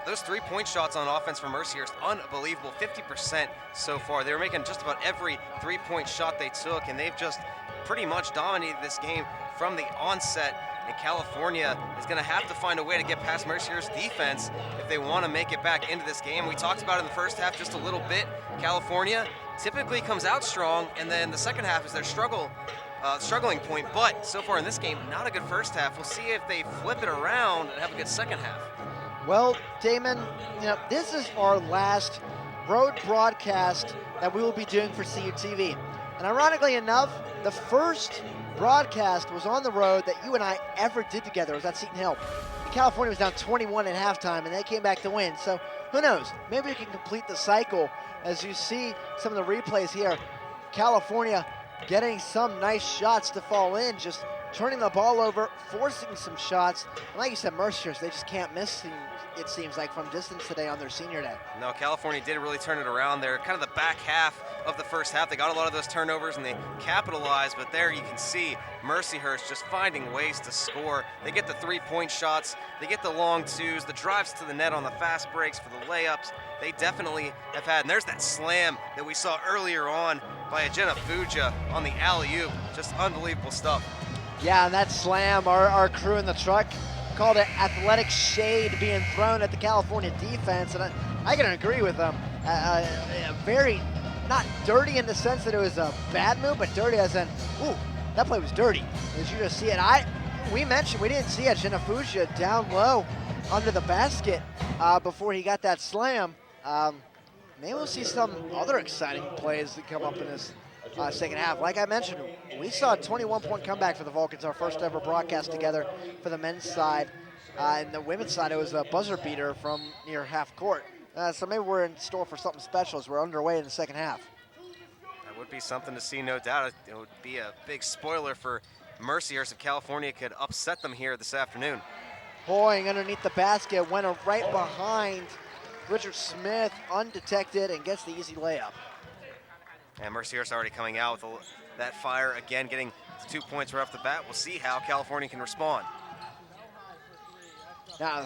those three-point shots on offense from Mercyhurst, unbelievable, 50% so far. They were making just about every three-point shot they took, and they've just pretty much dominated this game from the onset. And California is going to have to find a way to get past Mercyhurst's defense if they want to make it back into this game. We talked about it in the first half just a little bit. California typically comes out strong, and then the second half is their struggle. struggling point, but so far in this game, not a good first half. We'll see if they flip it around and have a good second half. Well, Damon, this is our last road broadcast that we will be doing for CUTV. And ironically enough, the first broadcast was on the road that you and I ever did together. It was at Seton Hill. California was down 21 at halftime, and they came back to win. So who knows? Maybe we can complete the cycle as you see some of the replays here. California getting some nice shots to fall in, just turning the ball over, forcing some shots. And like you said, Mercyhurst, they just can't miss, it seems like, from distance today on their senior day. No, California did really turn it around there. Kind of the back half of the first half, they got a lot of those turnovers and they capitalized, but there you can see Mercyhurst just finding ways to score. They get the three-point shots, they get the long twos, the drives to the net on the fast breaks for the layups. They definitely have had, and there's that slam that we saw earlier on by Ajena Fuja on the alley-oop. Just unbelievable stuff. Yeah, and that slam, our crew in the truck called it athletic shade being thrown at the California defense, and I can agree with them. Very, not dirty in the sense that it was a bad move, but dirty as in, ooh, that play was dirty. As you just see it, we mentioned we didn't see Ajena Fuja down low under the basket before he got that slam. Maybe we'll see some other exciting plays that come up in this second half. Like I mentioned, we saw a 21-point comeback for the Vulcans, our first ever broadcast together for the men's side. And the women's side, it was a buzzer beater from near half court. So maybe we're in store for something special as we're underway in the second half. That would be something to see, no doubt. It would be a big spoiler for Mercyhurst if California could upset them here this afternoon. Hoying underneath the basket, went right behind Richard Smith, undetected, and gets the easy layup. And Mercyhurst already coming out with that fire again, getting 2 points right off the bat. We'll see how California can respond. Now,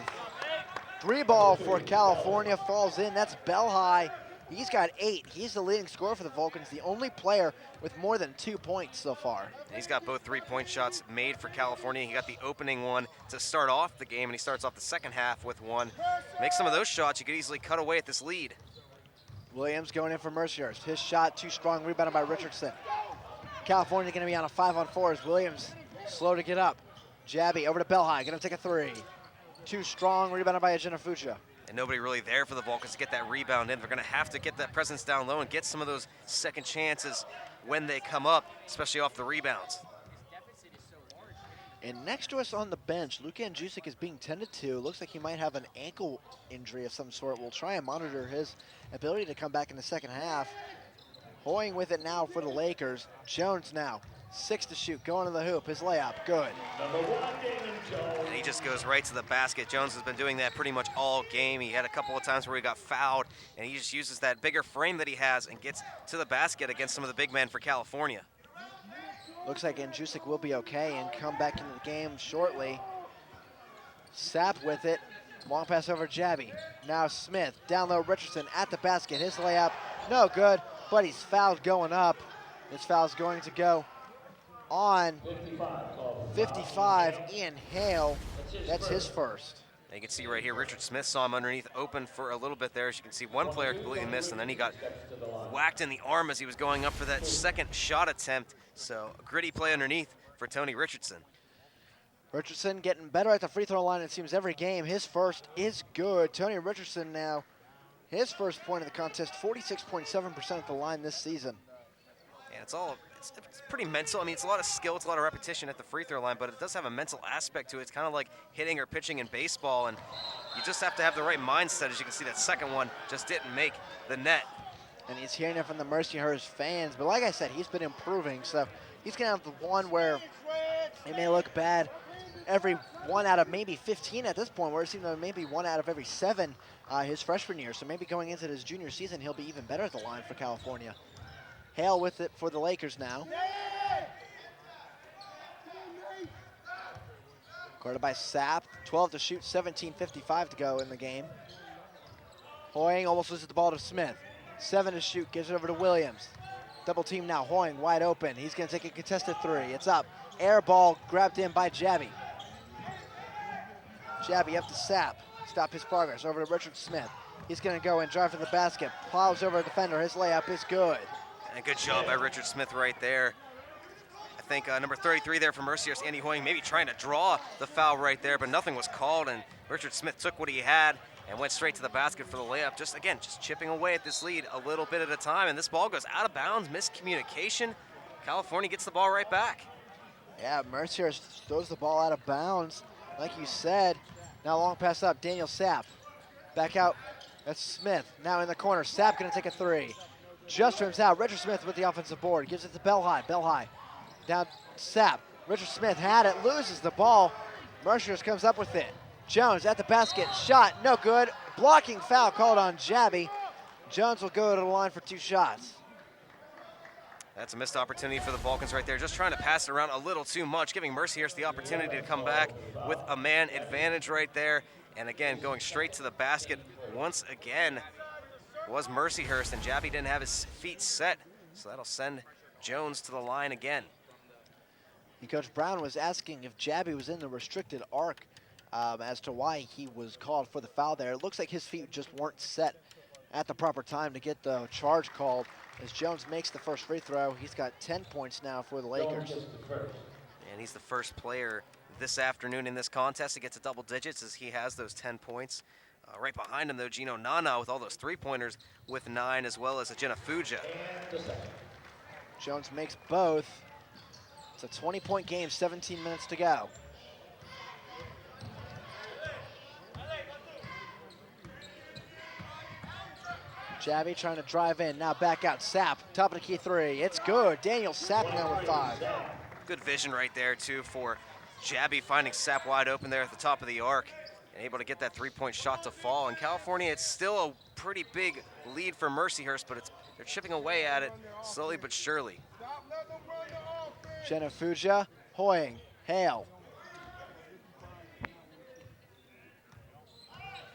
3-ball for California falls in. That's Bell High. He's got 8. He's the leading scorer for the Vulcans, the only player with more than 2 points so far. And he's got both 3-point shots made for California. He got the opening one to start off the game, and he starts off the second half with one. Make some of those shots, you could easily cut away at this lead. Williams going in for Mercyhurst. His shot too strong, rebounded by Richardson. California going to be on a 5-on-4 as Williams slow to get up. Jabby over to Bell High, going to take a 3. Too strong, rebounded by Ajena Fuja. And nobody really there for the Vulcans to get that rebound in. They're going to have to get that presence down low and get some of those second chances when they come up, especially off the rebounds. And next to us on the bench, Luka Andjusic is being tended to. Looks like he might have an ankle injury of some sort. We'll try and monitor his ability to come back in the second half. Hoying with it now for the Lakers. Jones now, 6 to shoot, going to the hoop. His layup, good. And he just goes right to the basket. Jones has been doing that pretty much all game. He had a couple of times where he got fouled, and he just uses that bigger frame that he has and gets to the basket against some of the big men for California. Looks like Andjusic will be okay and come back into the game shortly. Sapp with it. Long pass over Jabby. Now Smith, down low, Richardson at the basket. His layup, no good, but he's fouled going up. This foul's going to go on 55, Ian Hale. That's his first. And you can see right here, Richard Smith saw him underneath, open for a little bit there. As you can see, one player completely missed, and then he got whacked in the arm as he was going up for that second shot attempt. So a gritty play underneath for Tony Richardson. Richardson getting better at the free throw line, it seems, every game. His first is good. Tony Richardson now, his first point of the contest, 46.7% at the line this season. And it's pretty mental. I mean, it's a lot of skill, it's a lot of repetition at the free throw line, but it does have a mental aspect to it. It's kind of like hitting or pitching in baseball, and you just have to have the right mindset. As you can see, that second one just didn't make the net. And he's hearing it from the Mercyhurst fans, but like I said, he's been improving, so he's going to have the one where it may look bad every 1 out of maybe 15 at this point, where it seems like maybe 1 out of every 7 his freshman year. So maybe going into his junior season, he'll be even better at the line for California. Hale with it for the Lakers now. Guarded by Sapp, 12 to shoot, 17:55 to go in the game. Hoying almost loses the ball to Smith. 7 to shoot, gives it over to Williams. Double team now, Hoying wide open. He's gonna take a contested 3, it's up. Air ball grabbed in by Jabby. Jabby up to Sapp, stop his progress, over to Richard Smith. He's gonna go and drive to the basket, plows over a defender, his layup is good. And a good job by Richard Smith right there. I think number 33 there for Mercyhurst, Andy Hoying, maybe trying to draw the foul right there, but nothing was called, and Richard Smith took what he had and went straight to the basket for the layup. Just chipping away at this lead a little bit at a time, and this ball goes out of bounds, miscommunication. California gets the ball right back. Yeah, Mercyhurst throws the ball out of bounds, like you said. Now long pass up, Daniel Sapp. Back out, that's Smith. Now in the corner, Sapp gonna take a three. Just rims out, Richard Smith with the offensive board. Gives it to Belhigh. Down Sapp. Richard Smith had it, loses the ball. Mercyhurst comes up with it. Jones at the basket, shot, no good. Blocking foul called on Jabby. Jones will go to the line for 2 shots. That's a missed opportunity for the Vulcans right there, just trying to pass it around a little too much, giving Mercyhurst the opportunity to come back with a man advantage right there. And again, going straight to the basket once again was Mercyhurst, and Jabby didn't have his feet set, so that'll send Jones to the line again. And Coach Brown was asking if Jabby was in the restricted arc as to why he was called for the foul there. It looks like his feet just weren't set at the proper time to get the charge called. As Jones makes the first free throw, he's got 10 points now for the Lakers. And he's the first player this afternoon in this contest to get to double digits as he has those 10 points. Right behind him, though, Gino Nana with all those three-pointers with 9, as well as Ajena Fuja. Jones makes both. It's a 20-point game, 17 minutes to go. Jabby trying to drive in, now back out, Sapp, top of the key three, it's good. Daniel Sapp now with 5. Good vision right there, too, for Jabby finding Sapp wide open there at the top of the arc and able to get that three-point shot to fall. In California, it's still a pretty big lead for Mercyhurst, but they're chipping away at it slowly but surely. Genefuja, Hoying, Hale.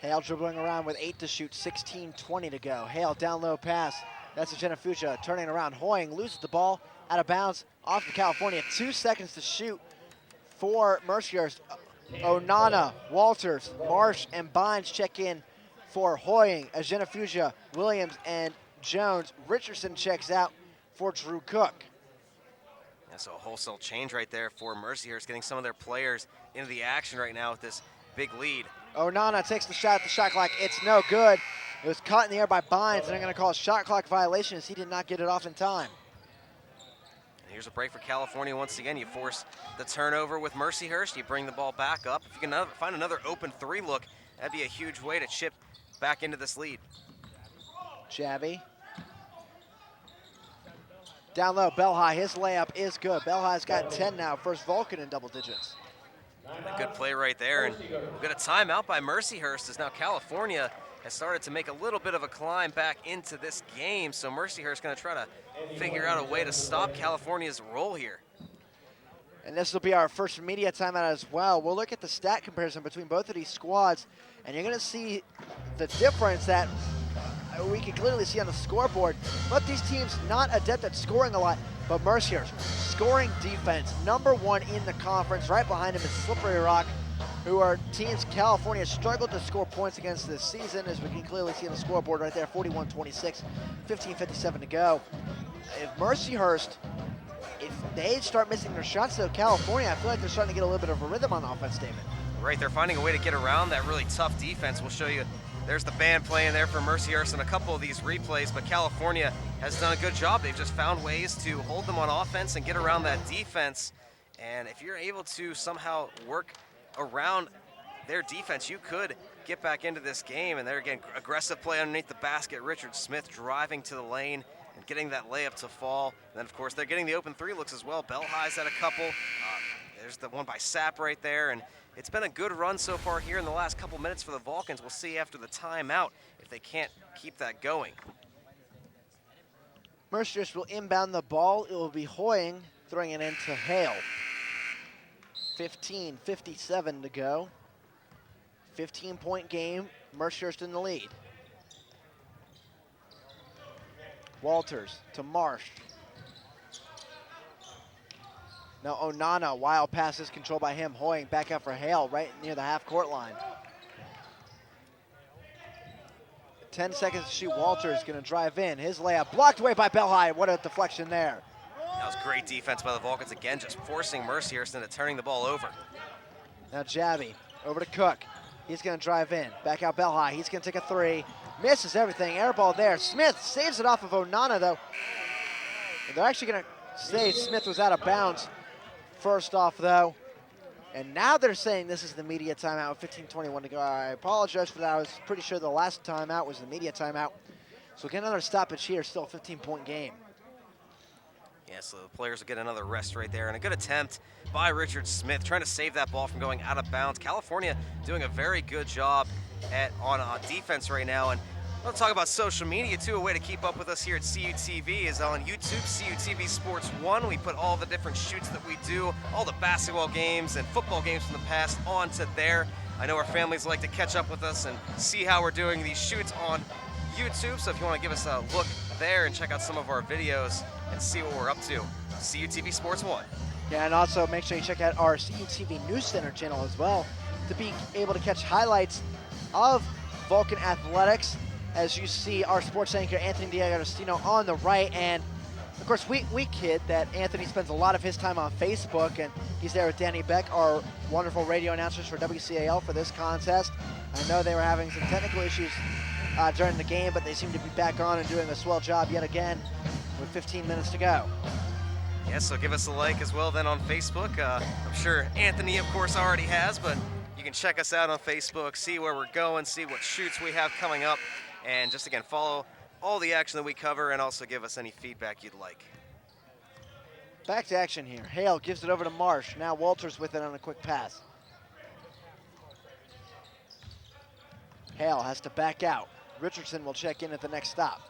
Hale dribbling around with 8 to shoot, 16-20 to go. Hale down low pass, that's a Genefuja turning around. Hoying loses the ball, out of bounds, off to California. 2 seconds to shoot for Mercyhurst. Onana, Walters, Marsh, and Bynes check in for Hoying. Genefuja, Williams, and Jones. Richardson checks out for Drew Cook. That's a wholesale change right there for Mercyhurst, getting some of their players into the action right now with this big lead. Onana takes the shot at the shot clock. It's no good. It was caught in the air by Bynes, and they're going to call a shot clock violation as he did not get it off in time. And here's a break for California once again. You force the turnover with Mercyhurst. You bring the ball back up. If you can find another open 3 look, that'd be a huge way to chip back into this lead. Jabby. Down low, Belhigh, his layup is good. Belhigh's got 10 now, first Vulcan in double digits. A good play right there, and we've got a timeout by Mercyhurst as now California has started to make a little bit of a climb back into this game, so Mercyhurst going to try to figure out a way to stop California's roll here. And this will be our first media timeout as well. We'll look at the stat comparison between both of these squads, and you're going to see the difference that we can clearly see on the scoreboard. But these teams not adept at scoring a lot, but Mercyhurst scoring defense, #1 in the conference. Right behind him is Slippery Rock, who are teams California struggled to score points against this season, as we can clearly see on the scoreboard right there, 41-26, 15:57 to go. If Mercyhurst, if they start missing their shots to California, I feel like they're starting to get a little bit of a rhythm on the offense, David. Right, they're finding a way to get around that really tough defense. We'll show you. There's the band playing there for Mercyhurst in a couple of these replays, but California has done a good job. They've just found ways to hold them on offense and get around that defense. And if you're able to somehow work around their defense, you could get back into this game. And there again, aggressive play underneath the basket. Richard Smith driving to the lane and getting that layup to fall. And then, of course, they're getting the open 3 looks as well. Belhigh's had a couple. There's the one by Sapp right there. And it's been a good run so far here in the last couple minutes for the Vulcans. We'll see after the timeout if they can't keep that going. Mercyhurst will inbound the ball. It will be Hoying throwing it into Hale. 15:57 to go. 15-point game, Mercyhurst in the lead. Walters to Marsh. Now Onana, wild pass is controlled by him. Hoying back out for Hale right near the half-court line. 10 seconds to shoot. Walters gonna drive in. His layup blocked away by Belhigh. What a deflection there. That was great defense by the Vulcans again, just forcing Mercyhurst into turning the ball over. Now Jabby over to Cook. He's going to drive in. Back out Belhigh. He's going to take a three. Misses everything. Air ball there. Smith saves it off of Onana, though. And they're actually going to say Smith was out of bounds first off, though. And now they're saying this is the media timeout with 15:21 to go. I apologize for that. I was pretty sure the last timeout was the media timeout. So we'll get another stoppage here. Still a 15-point game. Yeah, so the players will get another rest right there. And a good attempt by Richard Smith, trying to save that ball from going out of bounds. California doing a very good job on defense right now. And we'll talk about social media, too. A way to keep up with us here at CUTV is on YouTube, CUTV Sports 1. We put all the different shoots that we do, all the basketball games and football games from the past onto there. I know our families like to catch up with us and see how we're doing these shoots on YouTube. So if you want to give us a look there and check out some of our videos and see what we're up to, CUTV Sports 1. Yeah, and also make sure you check out our CUTV News Center channel as well to be able to catch highlights of Vulcan Athletics. As you see our sports anchor, Anthony D'Agostino, on the right. And, of course, we kid that Anthony spends a lot of his time on Facebook, and he's there with Danny Beck, our wonderful radio announcers for WCAL for this contest. I know they were having some technical issues during the game, but they seem to be back on and doing a swell job yet again with 15 minutes to go. Yeah, so give us a like as well then on Facebook. I'm sure Anthony, of course, already has, but you can check us out on Facebook, see where we're going, see what shoots we have coming up, and just, again, follow all the action that we cover and also give us any feedback you'd like. Back to action here. Hale gives it over to Marsh. Now Walters with it on a quick pass. Hale has to back out. Richardson will check in at the next stop.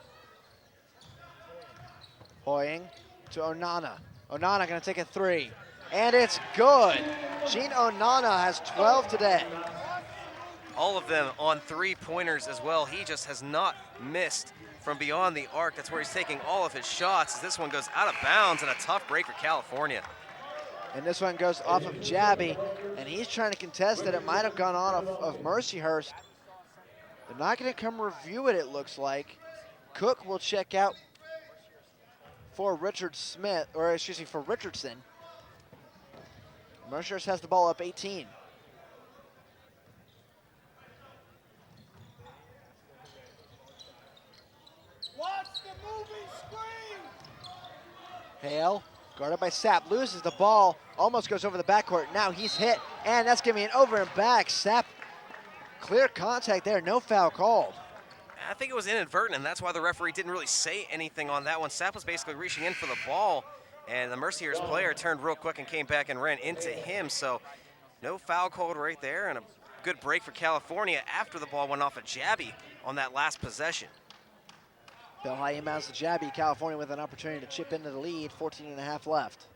Hoying to Onana. Onana going to take a three. And it's good. Gene Onana has 12 today. All of them on three-pointers as well. He just has not missed from beyond the arc. That's where he's taking all of his shots. As this one goes out of bounds and a tough break for California. And this one goes off of Jabby, and he's trying to contest it. It might have gone on of Mercyhurst. They're not going to come review it, it looks like. Cook will check out for Richardson. Mercyhurst has the ball up 18. Watch the moving screen. Hale, guarded by Sapp, loses the ball, almost goes over the backcourt. Now he's hit, and that's going to be an over and back. Sapp, clear contact there, no foul called. I think it was inadvertent, and that's why the referee didn't really say anything on that one. Sapp was basically reaching in for the ball, and the Mercyhurst player turned real quick and came back and ran into him. So no foul called right there, and a good break for California after the ball went off at Jabby on that last possession. Belhigh inbounds to Jabby. California with an opportunity to chip into the lead. 14.5 left.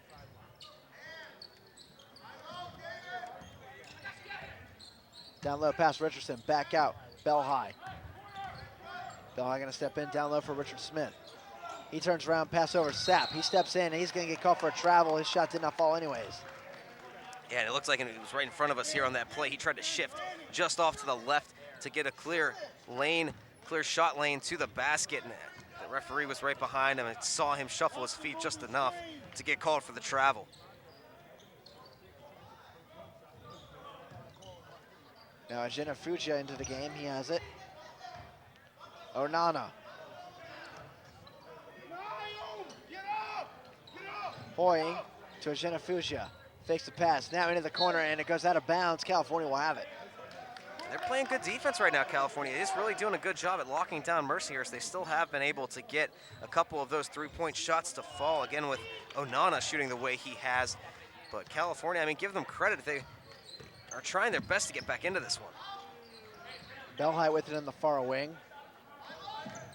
Down low pass Richardson. Back out. Belhigh. Belhigh going to step in down low for Richard Smith. He turns around, pass over Sapp. He steps in, and he's going to get caught for a travel. His shot did not fall anyways. Yeah, and it looks like it was right in front of us here on that play. He tried to shift just off to the left to get a clear shot lane to the basket. And the referee was right behind him and saw him shuffle his feet just enough to get called for the travel. Now Ajena Fuja into the game. He has it. Onana. Hoying to Ajena Fuja. Fakes the pass. Now into the corner, and it goes out of bounds. California will have it. They're playing good defense right now, California. It's really doing a good job at locking down Mercyhurst. They still have been able to get a couple of those three-point shots to fall, again with Onana shooting the way he has. But California, I mean, give them credit. They are trying their best to get back into this one. Belhigh with it in the far wing.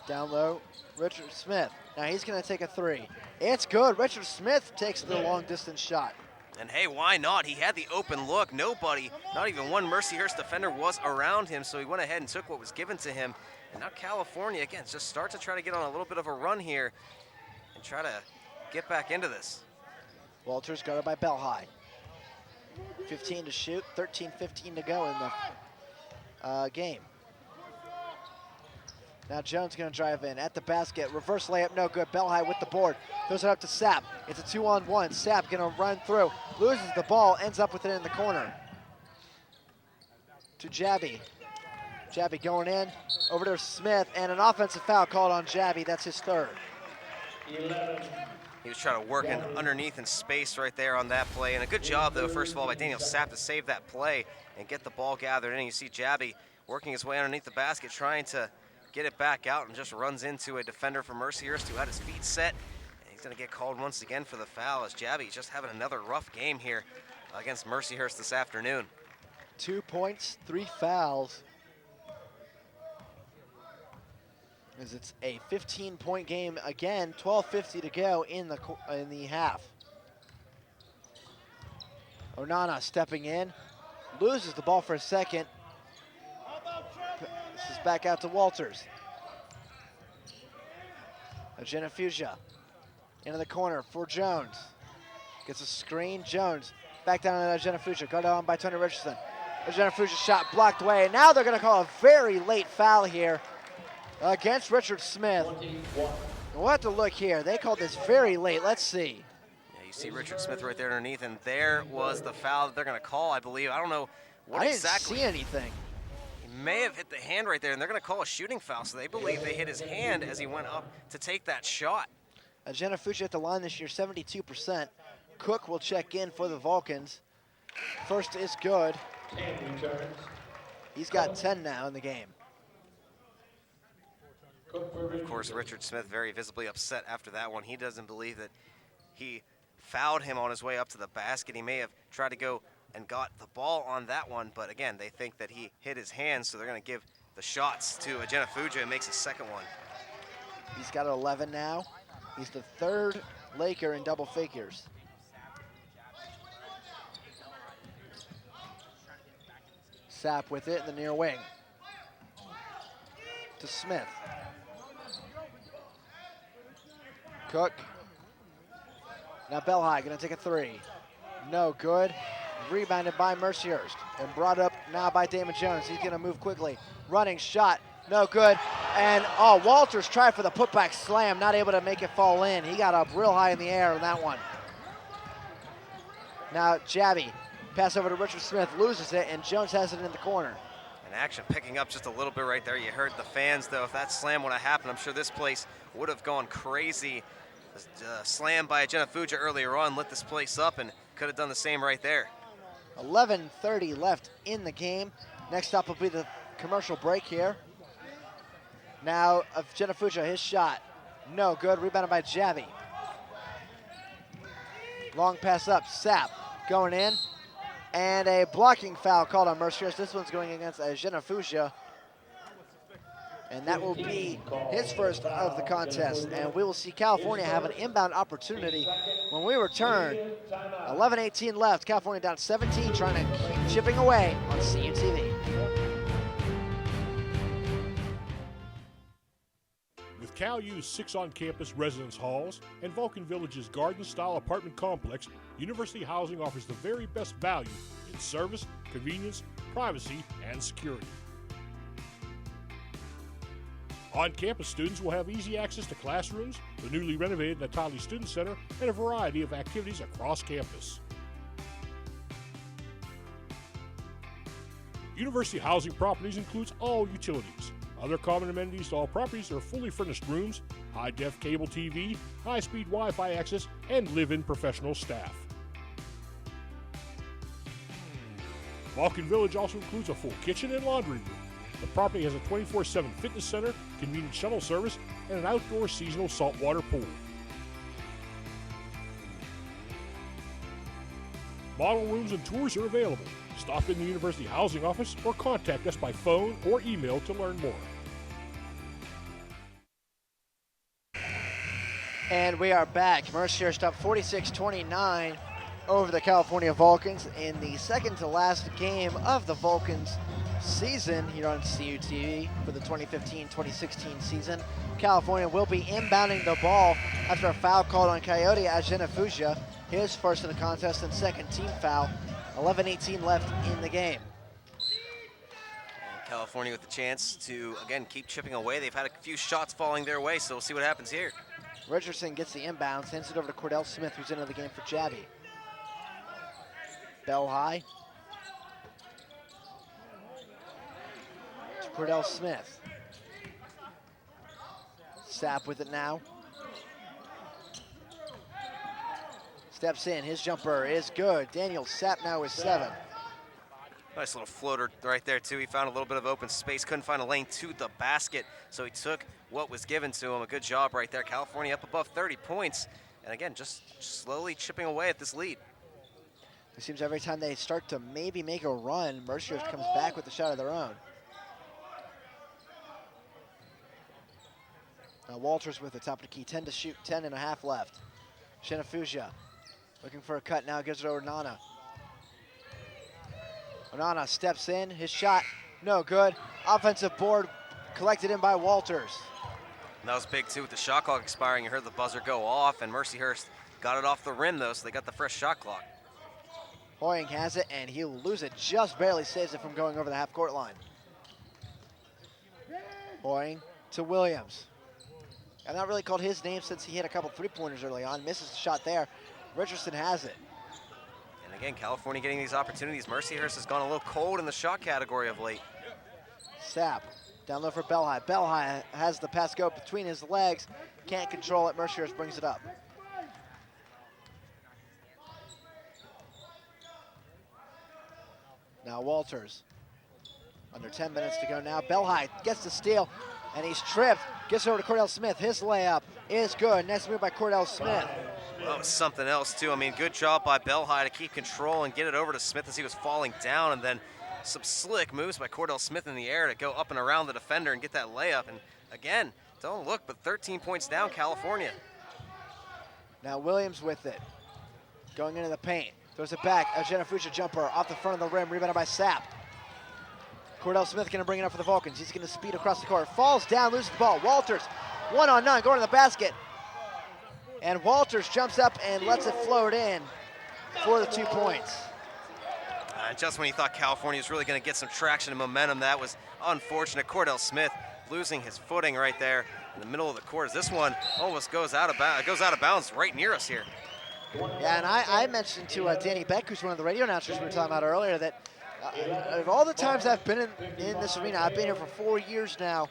Down low, Richard Smith. Now he's going to take a three. It's good. Richard Smith takes the long-distance shot. And hey, why not? He had the open look. Nobody, not even one Mercyhurst defender was around him, so he went ahead and took what was given to him. And now California, again, just start to try to get on a little bit of a run here and try to get back into this. Walters guarded by Belhigh. 15 to shoot, 13-15 to go in the game. Now Jones gonna drive in at the basket. Reverse layup, no good. Belhigh with the board. Throws it up to Sapp. It's a 2-on-1. Sapp gonna run through. Loses the ball, ends up with it in the corner. To Jabby. Jabby going in. Over to Smith, and an offensive foul called on Jabby. That's his third. He was trying to work in underneath in space right there on that play. And a good job, though, first of all, by Daniel Sapp to save that play and get the ball gathered in. You see Jabby working his way underneath the basket, trying to get it back out, and just runs into a defender from Mercyhurst who had his feet set. And he's going to get called once again for the foul, as Jabby just having another rough game here against Mercyhurst this afternoon. 2 points, 3 fouls. As it's a 15-point game again, 12:50 to go in the half. Onana stepping in, loses the ball for a second. This is back out to Walters. Genefugia into the corner for Jones. Gets a screen, Jones back down to Genefugia, guarded on by Tony Richardson. Genefugia shot blocked away, and now they're gonna call a very late foul here against Richard Smith. We'll have to look here. They called this very late. Let's see. Yeah, you see Richard Smith right there underneath, and there was the foul that they're going to call, I believe. I don't know what exactly. I didn't see anything. He may have hit the hand right there, and they're going to call a shooting foul, so they believe they hit his hand as he went up to take that shot. Genefugia at the line this year, 72%. Cook will check in for the Vulcans. First is good. He's got 10 now in the game. Of course, Richard Smith very visibly upset after that one. He doesn't believe that he fouled him on his way up to the basket. He may have tried to go and got the ball on that one, but again, they think that he hit his hand, so they're going to give the shots to Genefugia and makes his second one. He's got 11 now. He's the third Laker in double figures. Sapp with it in the near wing. To Smith. Cook. Now Belhigh gonna take a three. No good. Rebounded by Mercyhurst and brought up now by Damon Jones. He's gonna move quickly. Running shot, no good. And Walters tried for the putback slam, not able to make it fall in. He got up real high in the air on that one. Now Jabby, pass over to Richard Smith, loses it, and Jones has it in the corner. And action picking up just a little bit right there. You heard the fans, though. If that slam would have happened, I'm sure this place would have gone crazy. Slam by Genefugia earlier on lit this place up and could have done the same right there. 11:30 left in the game. Next up will be the commercial break here. Now of Genefugia, his shot, no good. Rebounded by Jabby. Long pass up, Sapp going in. And a blocking foul called on Mercyhurst. This one's going against Genefugia. And that will be his first of the contest. And we will see California have an inbound opportunity when we return. 11:18 left. California down 17, trying to keep chipping away on CUTV. With CalU's 6 on-campus residence halls and Vulcan Village's garden-style apartment complex, University Housing offers the very best value in service, convenience, privacy, and security. On-campus students will have easy access to classrooms, the newly renovated Natali Student Center, and a variety of activities across campus. University Housing Properties includes all utilities. Other common amenities to all properties are fully furnished rooms, high-def cable TV, high-speed Wi-Fi access, and live-in professional staff. Vulcan Village also includes a full kitchen and laundry room. The property has a 24/7 fitness center, convenient shuttle service, and an outdoor seasonal saltwater pool. Model rooms and tours are available. Stop in the University Housing Office or contact us by phone or email to learn more. And we are back. Mercyhurst up 46-29 over the California Vulcans in the second to last game of the Vulcans season here on CUTV for the 2015-2016 season. California will be inbounding the ball after a foul called on Coyote at Genefugia, his first in the contest and second team foul. 11:18 left in the game. California with the chance to, again, keep chipping away. They've had a few shots falling their way, so we'll see what happens here. Richardson gets the inbound, sends it over to Cordell Smith, who's into the game for Javi. Bell high. To Cordell Smith. Sapp with it now. Steps in, his jumper is good. Daniel Sapp now with 7. Nice little floater right there, too. He found a little bit of open space, couldn't find a lane to the basket, so he took what was given to him. A good job right there. California up above 30 points, and again, just slowly chipping away at this lead. It seems every time they start to maybe make a run, Mercyhurst comes back with a shot of their own. Now Walters with the top of the key, 10 to shoot, 10 and a half left. Shenafuja looking for a cut now, gives it over to Nana. Onana steps in, his shot, no good. Offensive board collected in by Walters. And that was big too with the shot clock expiring. You heard the buzzer go off, and Mercyhurst got it off the rim though, so they got the fresh shot clock. Hoying has it, and he'll lose it, just barely saves it from going over the half-court line. Hoying to Williams. I've not really called his name since he hit a couple three-pointers early on. Misses the shot there. Richardson has it. And again, California getting these opportunities. Mercyhurst has gone a little cold in the shot category of late. Sapp down low for Belhigh. Belhigh has the pass go between his legs. Can't control it. Mercyhurst brings it up. Now Walters. Under 10 minutes to go now. Belhigh gets the steal, and he's tripped. Gets it over to Cordell Smith. His layup is good. Next move by Cordell Smith. Well, that was something else, too. I mean, good job by Belhigh to keep control and get it over to Smith as he was falling down, and then some slick moves by Cordell Smith in the air to go up and around the defender and get that layup. And again, don't look, but 13 points down, California. Now Williams with it. Going into the paint. Throws it back. A Shenafuja jumper off the front of the rim. Rebounded by Sapp. Cordell Smith going to bring it up for the Vulcans. He's going to speed across the court. Falls down, loses the ball. Walters, 1-on-9, going to the basket. And Walters jumps up and lets it float in for the 2 points. Just when you thought California was really going to get some traction and momentum, that was unfortunate. Cordell Smith losing his footing right there in the middle of the court. This one almost goes out of bounds right near us here. Yeah, and I mentioned to Danny Beck, who's one of the radio announcers we were talking about earlier, that of all the times I've been in this arena, I've been here for 4 years now,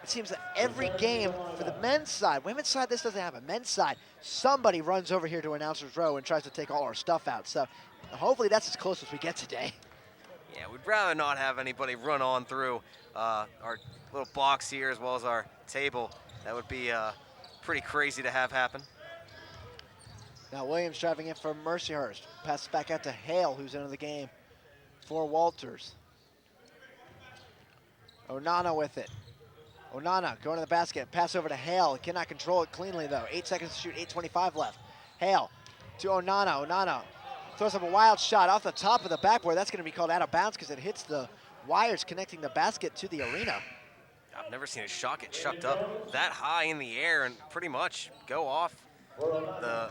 it seems that every game for the men's side, women's side, this doesn't happen. Men's side, somebody runs over here to announcer's row and tries to take all our stuff out. So hopefully that's as close as we get today. Yeah, we'd rather not have anybody run on through our little box here as well as our table. That would be pretty crazy to have happen. Now Williams driving in for Mercyhurst. Passes back out to Hale, who's into the game for Walters. Onana with it. Onana going to the basket. Pass over to Hale. Cannot control it cleanly, though. 8 seconds to shoot, 8:25 left. Hale to Onana. Onana throws up a wild shot off the top of the backboard. That's going to be called out of bounds because it hits the wires connecting the basket to the arena. I've never seen a shot get chucked up that high in the air and pretty much go off the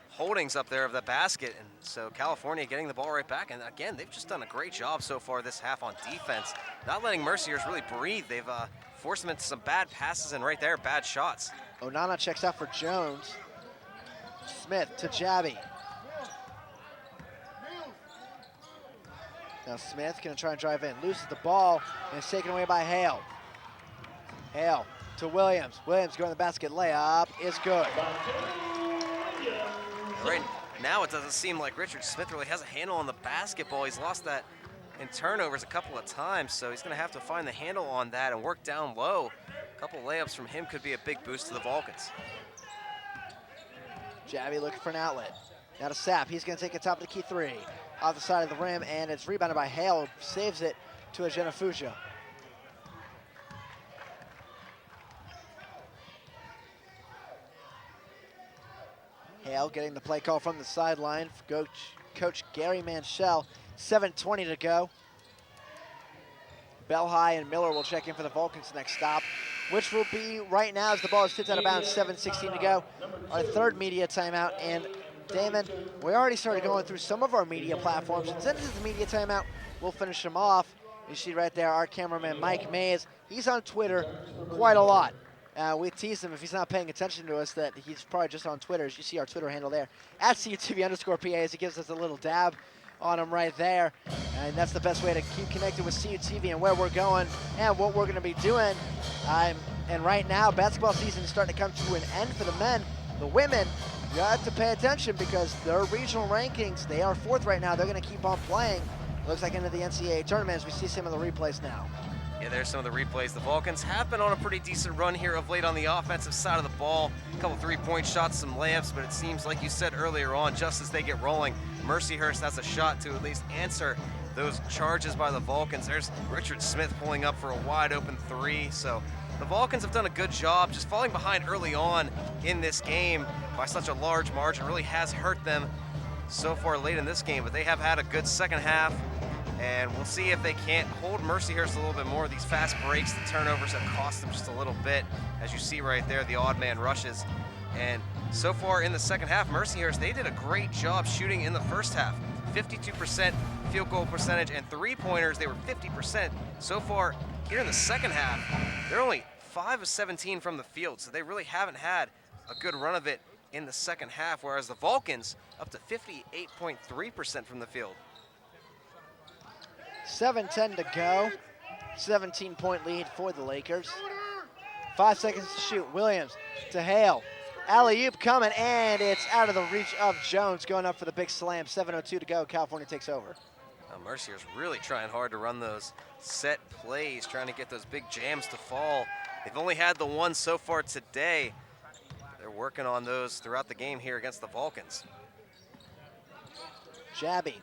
holdings up there of the basket. And so California getting the ball right back. And again, they've just done a great job so far this half on defense, not letting Mercyhurst really breathe. They've forced them into some bad passes and right there, bad shots. Onana checks out for Jones. Smith to Jabby. Now Smith gonna try and drive in, loses the ball, and it's taken away by Hale. Hale to Williams. Williams going to the basket, layup is good. Right now it doesn't seem like Richard Smith really has a handle on the basketball. He's lost that in turnovers a couple of times, so he's gonna have to find the handle on that and work down low. A couple layups from him could be a big boost to the Vulcans. Jabby looking for an outlet. Now to Sapp, he's gonna take a top of the key three. Off the side of the rim, and it's rebounded by Hale, saves it to a Shenafuja. Hale getting the play call from the sideline for Coach Gary Manschel. 7:20 to go. Belhigh and Miller will check in for the Vulcans' next stop, which will be right now as the ball is tipped out of bounds, 7:16 to go. Our third media timeout, and Damon, we already started going through some of our media platforms, and since it's a media timeout, we'll finish them off. You see right there our cameraman Mike Mays. He's on Twitter quite a lot. We tease him if he's not paying attention to us that he's probably just on Twitter. As you see our Twitter handle there, at CUTV_PA, as he gives us a little dab on him right there. And that's the best way to keep connected with CUTV and where we're going and what we're going to be doing. And right now, basketball season is starting to come to an end for the men. The women, you have to pay attention because their regional rankings, they are 4th right now. They're going to keep on playing. Looks like into the NCAA tournament as we see some of the replays now. Yeah, there's some of the replays. The Vulcans have been on a pretty decent run here of late on the offensive side of the ball. A couple 3-point shots, some layups, but it seems like you said earlier on, just as they get rolling, Mercyhurst has a shot to at least answer those charges by the Vulcans. There's Richard Smith pulling up for a wide open 3. So the Vulcans have done a good job. Just falling behind early on in this game by such a large margin really has hurt them so far late in this game, but they have had a good second half. And we'll see if they can't hold Mercyhurst a little bit more. These fast breaks, the turnovers have cost them just a little bit. As you see right there, the odd man rushes. And so far in the second half, Mercyhurst, they did a great job shooting in the first half. 52% field goal percentage and 3-pointers, they were 50%. So far here in the second half, they're only 5 of 17 from the field. So they really haven't had a good run of it in the second half, whereas the Vulcans up to 58.3% from the field. 7:10 to go. 17-point lead for the Lakers. 5 seconds to shoot. Williams to Hale. Alley-oop coming, and it's out of the reach of Jones going up for the big slam. 7:02 to go. California takes over. Mercier's really trying hard to run those set plays, trying to get those big jams to fall. They've only had the one so far today. They're working on those throughout the game here against the Vulcans. Jabby.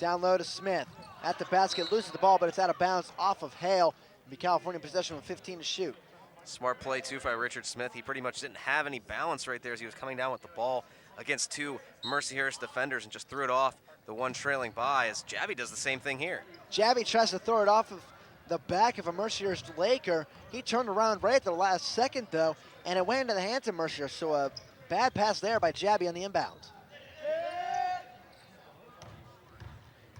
Down low to Smith. At the basket, loses the ball, but it's out of bounds off of Hale. It'll be California possession with 15 to shoot. Smart play, too, by Richard Smith. He pretty much didn't have any balance right there as he was coming down with the ball against 2 Mercyhurst defenders and just threw it off the one trailing by, as Jabby does the same thing here. Jabby tries to throw it off of the back of a Mercyhurst Laker. He turned around right at the last second, though, and it went into the hands of Mercyhurst, so a bad pass there by Jabby on the inbound.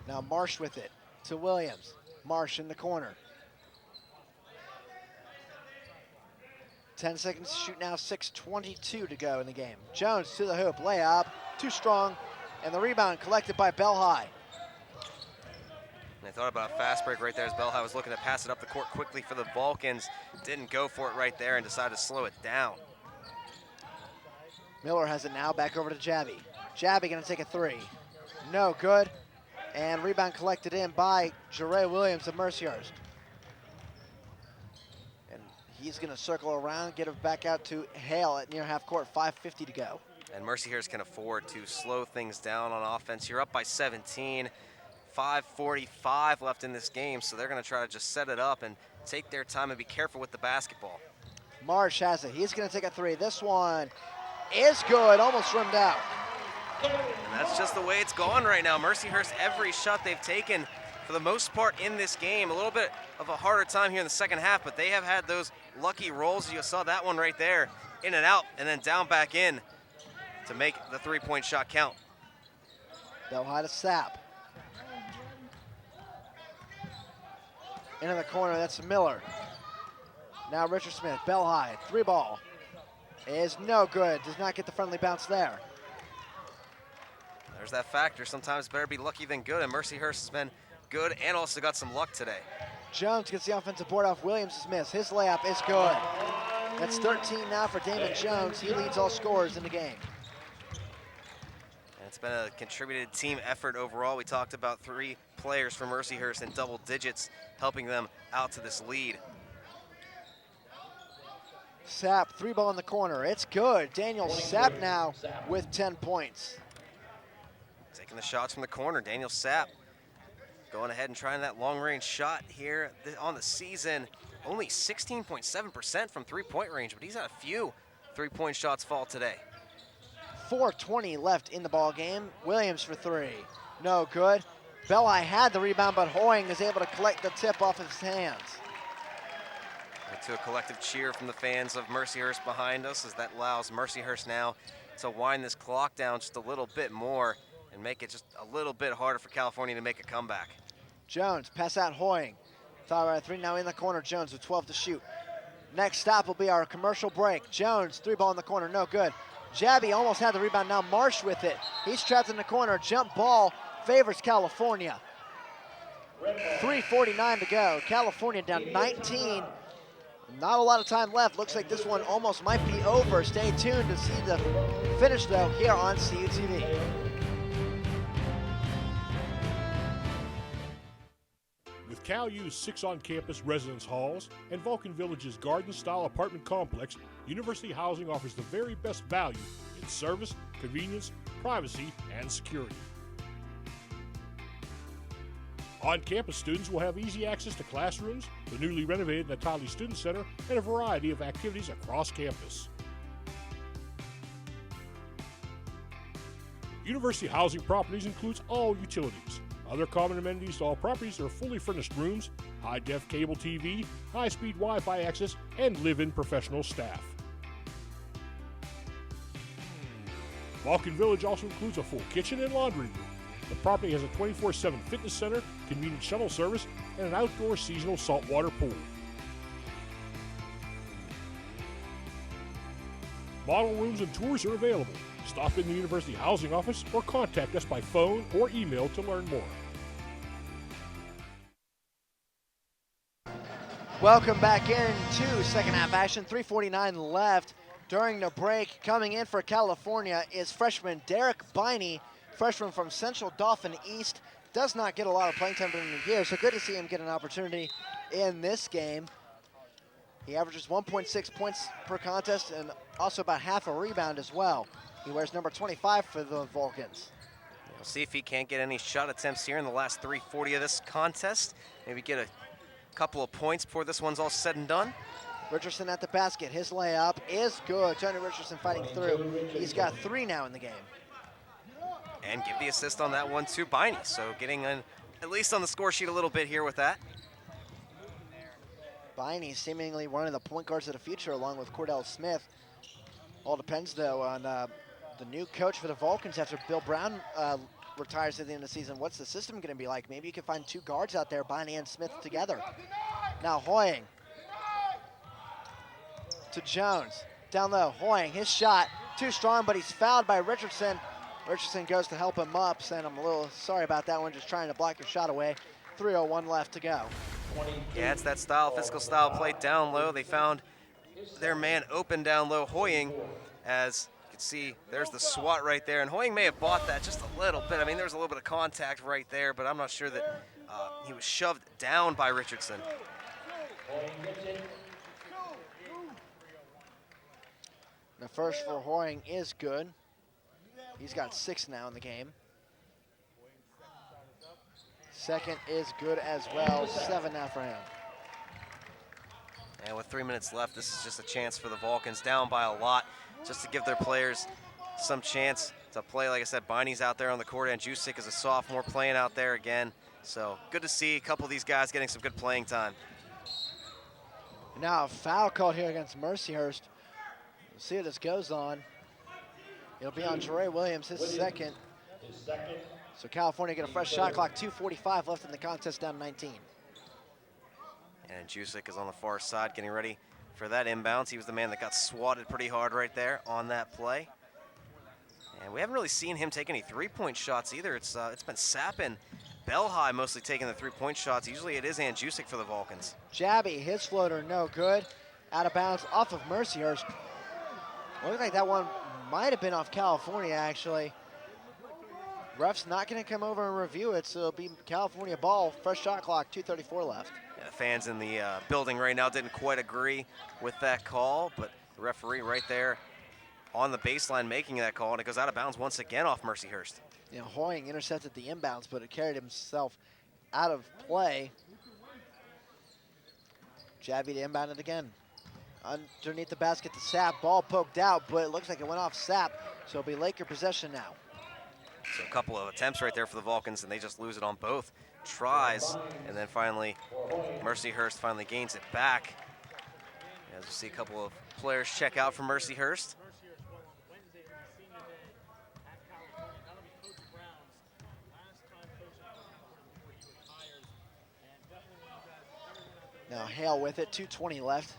Now Marsh with it to Williams. Marsh in the corner. 10 seconds to shoot now, 6:22 to go in the game. Jones to the hoop, layup, too strong, and the rebound collected by Bell High. They thought about a fast break right there as Bell High was looking to pass it up the court quickly for the Vulcans. Didn't go for it right there and decided to slow it down. Miller has it now, back over to Jabby. Jabby gonna take a 3. No good. And rebound collected in by Jeray Williams of Mercyhurst. And he's gonna circle around, get it back out to Hale at near half court, 5:50 to go. And Mercyhurst can afford to slow things down on offense. You're up by 17, 5:45 left in this game, so they're gonna try to just set it up and take their time and be careful with the basketball. Marsh has it, he's gonna take a 3. This one is good, almost rimmed out. And that's just the way it's gone right now. Mercyhurst, every shot they've taken for the most part in this game, a little bit of a harder time here in the second half, but they have had those lucky rolls. You saw that one right there, in and out, and then down back in to make the 3-point shot count. Bell High to Sapp. Into the corner, that's Miller. Now Richard Smith, Bell High, 3 ball. Is no good, does not get the friendly bounce there. There's that factor. Sometimes better be lucky than good, and Mercyhurst has been good and also got some luck today. Jones gets the offensive board off Williams' miss. His layup is good. That's 13 now for Damon Jones. He leads all scorers in the game. And it's been a contributed team effort overall. We talked about 3 players for Mercyhurst in double digits, helping them out to this lead. Sapp, 3 ball in the corner. It's good. Daniel Sapp now with 10 points. Taking the shots from the corner, Daniel Sapp going ahead and trying that long-range shot here on the season. Only 16.7% from 3-point range, but he's had a few 3-point shots fall today. 4:20 left in the ball game. Williams for 3. No good. Bell High had the rebound, but Hoying is able to collect the tip off of his hands. And to a collective cheer from the fans of Mercyhurst behind us, as that allows Mercyhurst now to wind this clock down just a little bit more and make it just a little bit harder for California to make a comeback. Jones, pass out Hoying. Foul right 3 now in the corner. Jones with 12 to shoot. Next stop will be our commercial break. Jones, 3 ball in the corner, no good. Jabby almost had the rebound, now Marsh with it. He's trapped in the corner, jump ball favors California. 3:49 to go. California down 19. Not a lot of time left. Looks like this one almost might be over. Stay tuned to see the finish though here on CUTV. With Cal U's 6 on-campus residence halls and Vulcan Village's garden-style apartment complex, University Housing offers the very best value in service, convenience, privacy, and security. On-campus students will have easy access to classrooms, the newly renovated Natali Student Center, and a variety of activities across campus. University Housing Properties includes all utilities. Other common amenities to all properties are fully furnished rooms, high-def cable TV, high-speed Wi-Fi access, and live-in professional staff. Vulcan Village also includes a full kitchen and laundry room. The property has a 24/7 fitness center, convenient shuttle service, and an outdoor seasonal saltwater pool. Model rooms and tours are available. Stop in the University Housing Office or contact us by phone or email to learn more. Welcome back into second half action. 3:49 left during the break. Coming in for California is freshman Derek Biney, freshman from Central Dauphin East. Does not get a lot of playing time during the year, so good to see him get an opportunity in this game. He averages 1.6 points per contest and also about half a rebound as well. He wears number 25 for the Vulcans. We'll see if he can't get any shot attempts here in the last 3:40 of this contest. Maybe get a couple of points before this one's all said and done. Richardson at the basket. His layup is good. Tony Richardson fighting through. He's got 3 now in the game. And give the assist on that one to Biney. So getting at least on the score sheet a little bit here with that. Biney seemingly one of the point guards of the future along with Cordell Smith. All depends though on the new coach for the Vulcans after Bill Brown retires at the end of the season. What's the system going to be like? Maybe you can find 2 guards out there, Biney and Smith together. Now Hoying to Jones. Down low, Hoying, his shot, too strong, but he's fouled by Richardson. Richardson goes to help him up, saying I'm a little sorry about that one, just trying to block your shot away. 3:01 left to go. Yeah, it's that style, physical style play down low. They found their man open down low, Hoying, as you can see, there's the swat right there. And Hoying may have bought that just a little bit. I mean, there was a little bit of contact right there, but I'm not sure that he was shoved down by Richardson. The first for Hoying is good. He's got 6 now in the game. Second is good as well, 7 now for him. And with 3 minutes left, this is just a chance for the Vulcans, down by a lot, just to give their players some chance to play. Like I said, Biney's out there on the court, and Jusik is a sophomore playing out there again. So good to see a couple of these guys getting some good playing time. Now a foul called here against Mercyhurst. We'll see how this goes on. It'll be on Jeray Williams, his second. So California get a fresh shot clock, 2:45 left in the contest, down 19. And Jusik is on the far side getting ready for that inbounds. He was the man that got swatted pretty hard right there on that play. And we haven't really seen him take any three-point shots either. It's been Sapp and Belhigh mostly taking the three-point shots. Usually it is Jusik for the Vulcans. Jabby, his floater, no good. Out of bounds off of Mercyhurst. Looks like that one might have been off California, actually. Ref's not going to come over and review it, so it'll be California ball. Fresh shot clock, 2:34 left. Yeah, the fans in the building right now didn't quite agree with that call, but the referee right there on the baseline making that call, and it goes out of bounds once again off Mercyhurst. You know, Hoying intercepted the inbounds, but it carried himself out of play. Jabby to inbound it again. Underneath the basket to Sapp, ball poked out, but it looks like it went off Sapp, so it'll be Laker possession now. So a couple of attempts right there for the Vulcans, and they just lose it on both tries. And then finally, Mercyhurst finally gains it back. As we see a couple of players check out for Mercyhurst. Now Hale with it, 2:20 left.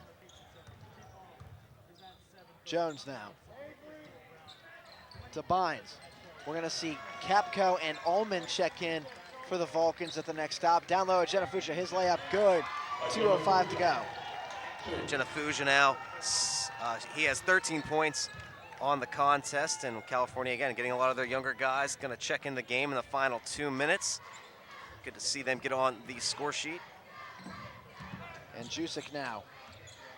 Jones now. To Bynes. We're gonna see Capco and Ullman check in for the Vulcans at the next stop. Down low at Genefuja, his layup good. 2:05 to go. Genefuja now, he has 13 points on the contest, and California again getting a lot of their younger guys gonna check in the game in the final 2 minutes. Good to see them get on the score sheet. And Jusic now.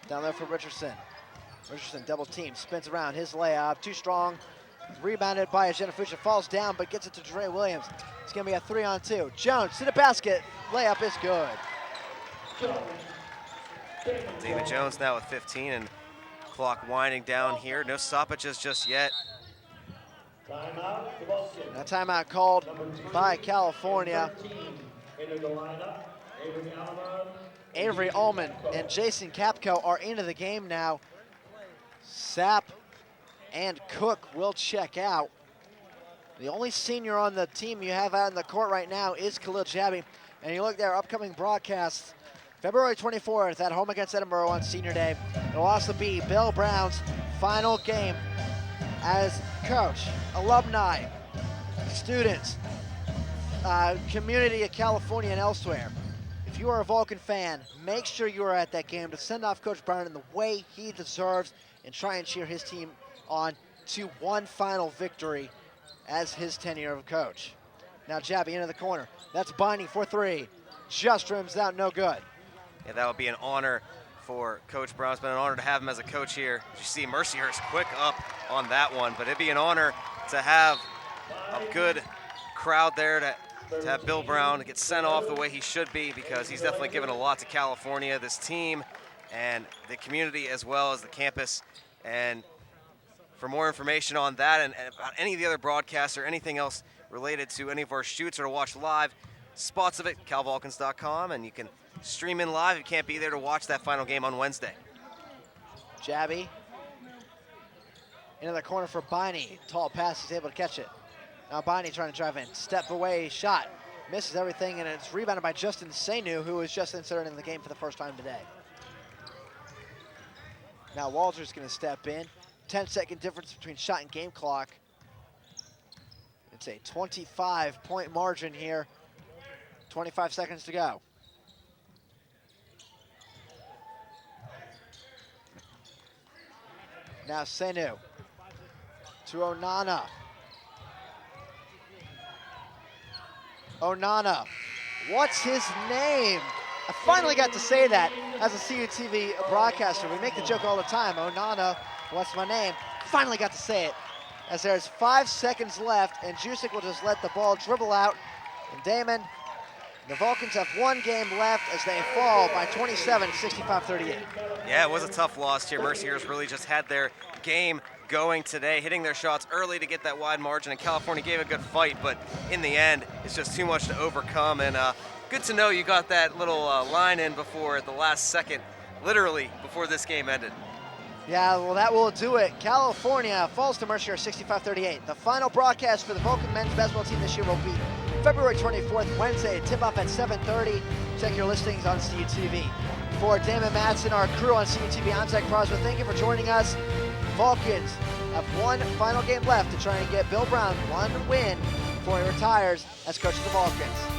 Down there for Richardson. Richardson double team, spins around, his layup, too strong. Rebounded by Genefuja, falls down, but gets it to Dre Williams. It's gonna be a 3-on-2. Jones to the basket, layup is good. David Jones now with 15, and clock winding down here. No stoppages just yet. A timeout called by California. Avery Ullman and Jason Capco are into the game now. Sapp and Cook will check out. The only senior on the team you have out in the court right now is Khalil Jabi. And you look there, upcoming broadcasts, February 24th at home against Edinburgh on Senior Day. It'll also be Bill Brown's final game as coach, alumni, students, community of California and elsewhere. If you are a Vulcan fan, make sure you are at that game to send off Coach Brown in the way he deserves and try and cheer his team on to one final victory as his tenure of coach. Now Jabi into the corner. That's Binding for three. Just rims out, no good. Yeah, that would be an honor for Coach Brown. It's been an honor to have him as a coach here. You see Mercyhurst quick up on that one, but it'd be an honor to have a good crowd there to have Bill Brown get sent off the way he should be, because he's definitely given a lot to California, this team, and the community as well as the campus. And for more information on that and about any of the other broadcasts or anything else related to any of our shoots or to watch live spots of it, calvulcans.com, and you can stream in live if you can't be there to watch that final game on Wednesday. Jabi into the corner for Biney. Tall pass, he's able to catch it. Now Biney trying to drive in. Step away, shot. Misses everything, and it's rebounded by Justin Sainu, who was just inserted in the game for the first time today. Now Walter's gonna step in. 10-second difference between shot and game clock. It's a 25-point margin here. 25 seconds to go. Now Sainu to Onana. Onana, what's his name? I finally got to say that as a CUTV broadcaster. We make the joke all the time, Onana, what's my name? Finally got to say it. As there's 5 seconds left, and Jusic will just let the ball dribble out. And Damon, the Vulcans have one game left as they fall by 27, 65-38. Yeah, it was a tough loss here. Mercyhurst really just had their game going today, hitting their shots early to get that wide margin, and California gave a good fight, but in the end, it's just too much to overcome. And good to know you got that little line in before at the last second, literally before this game ended. Yeah, well, that will do it. California falls to Mercyhurst 65-38. The final broadcast for the Vulcan men's basketball team this year will be February 24th, Wednesday, tip-off at 7:30. Check your listings on CUTV. For Damon Madsen, our crew on CUTV, I'm Zach Crosby. Thank you for joining us. Vulcans have one final game left to try and get Bill Brown one win before he retires as coach of the Vulcans.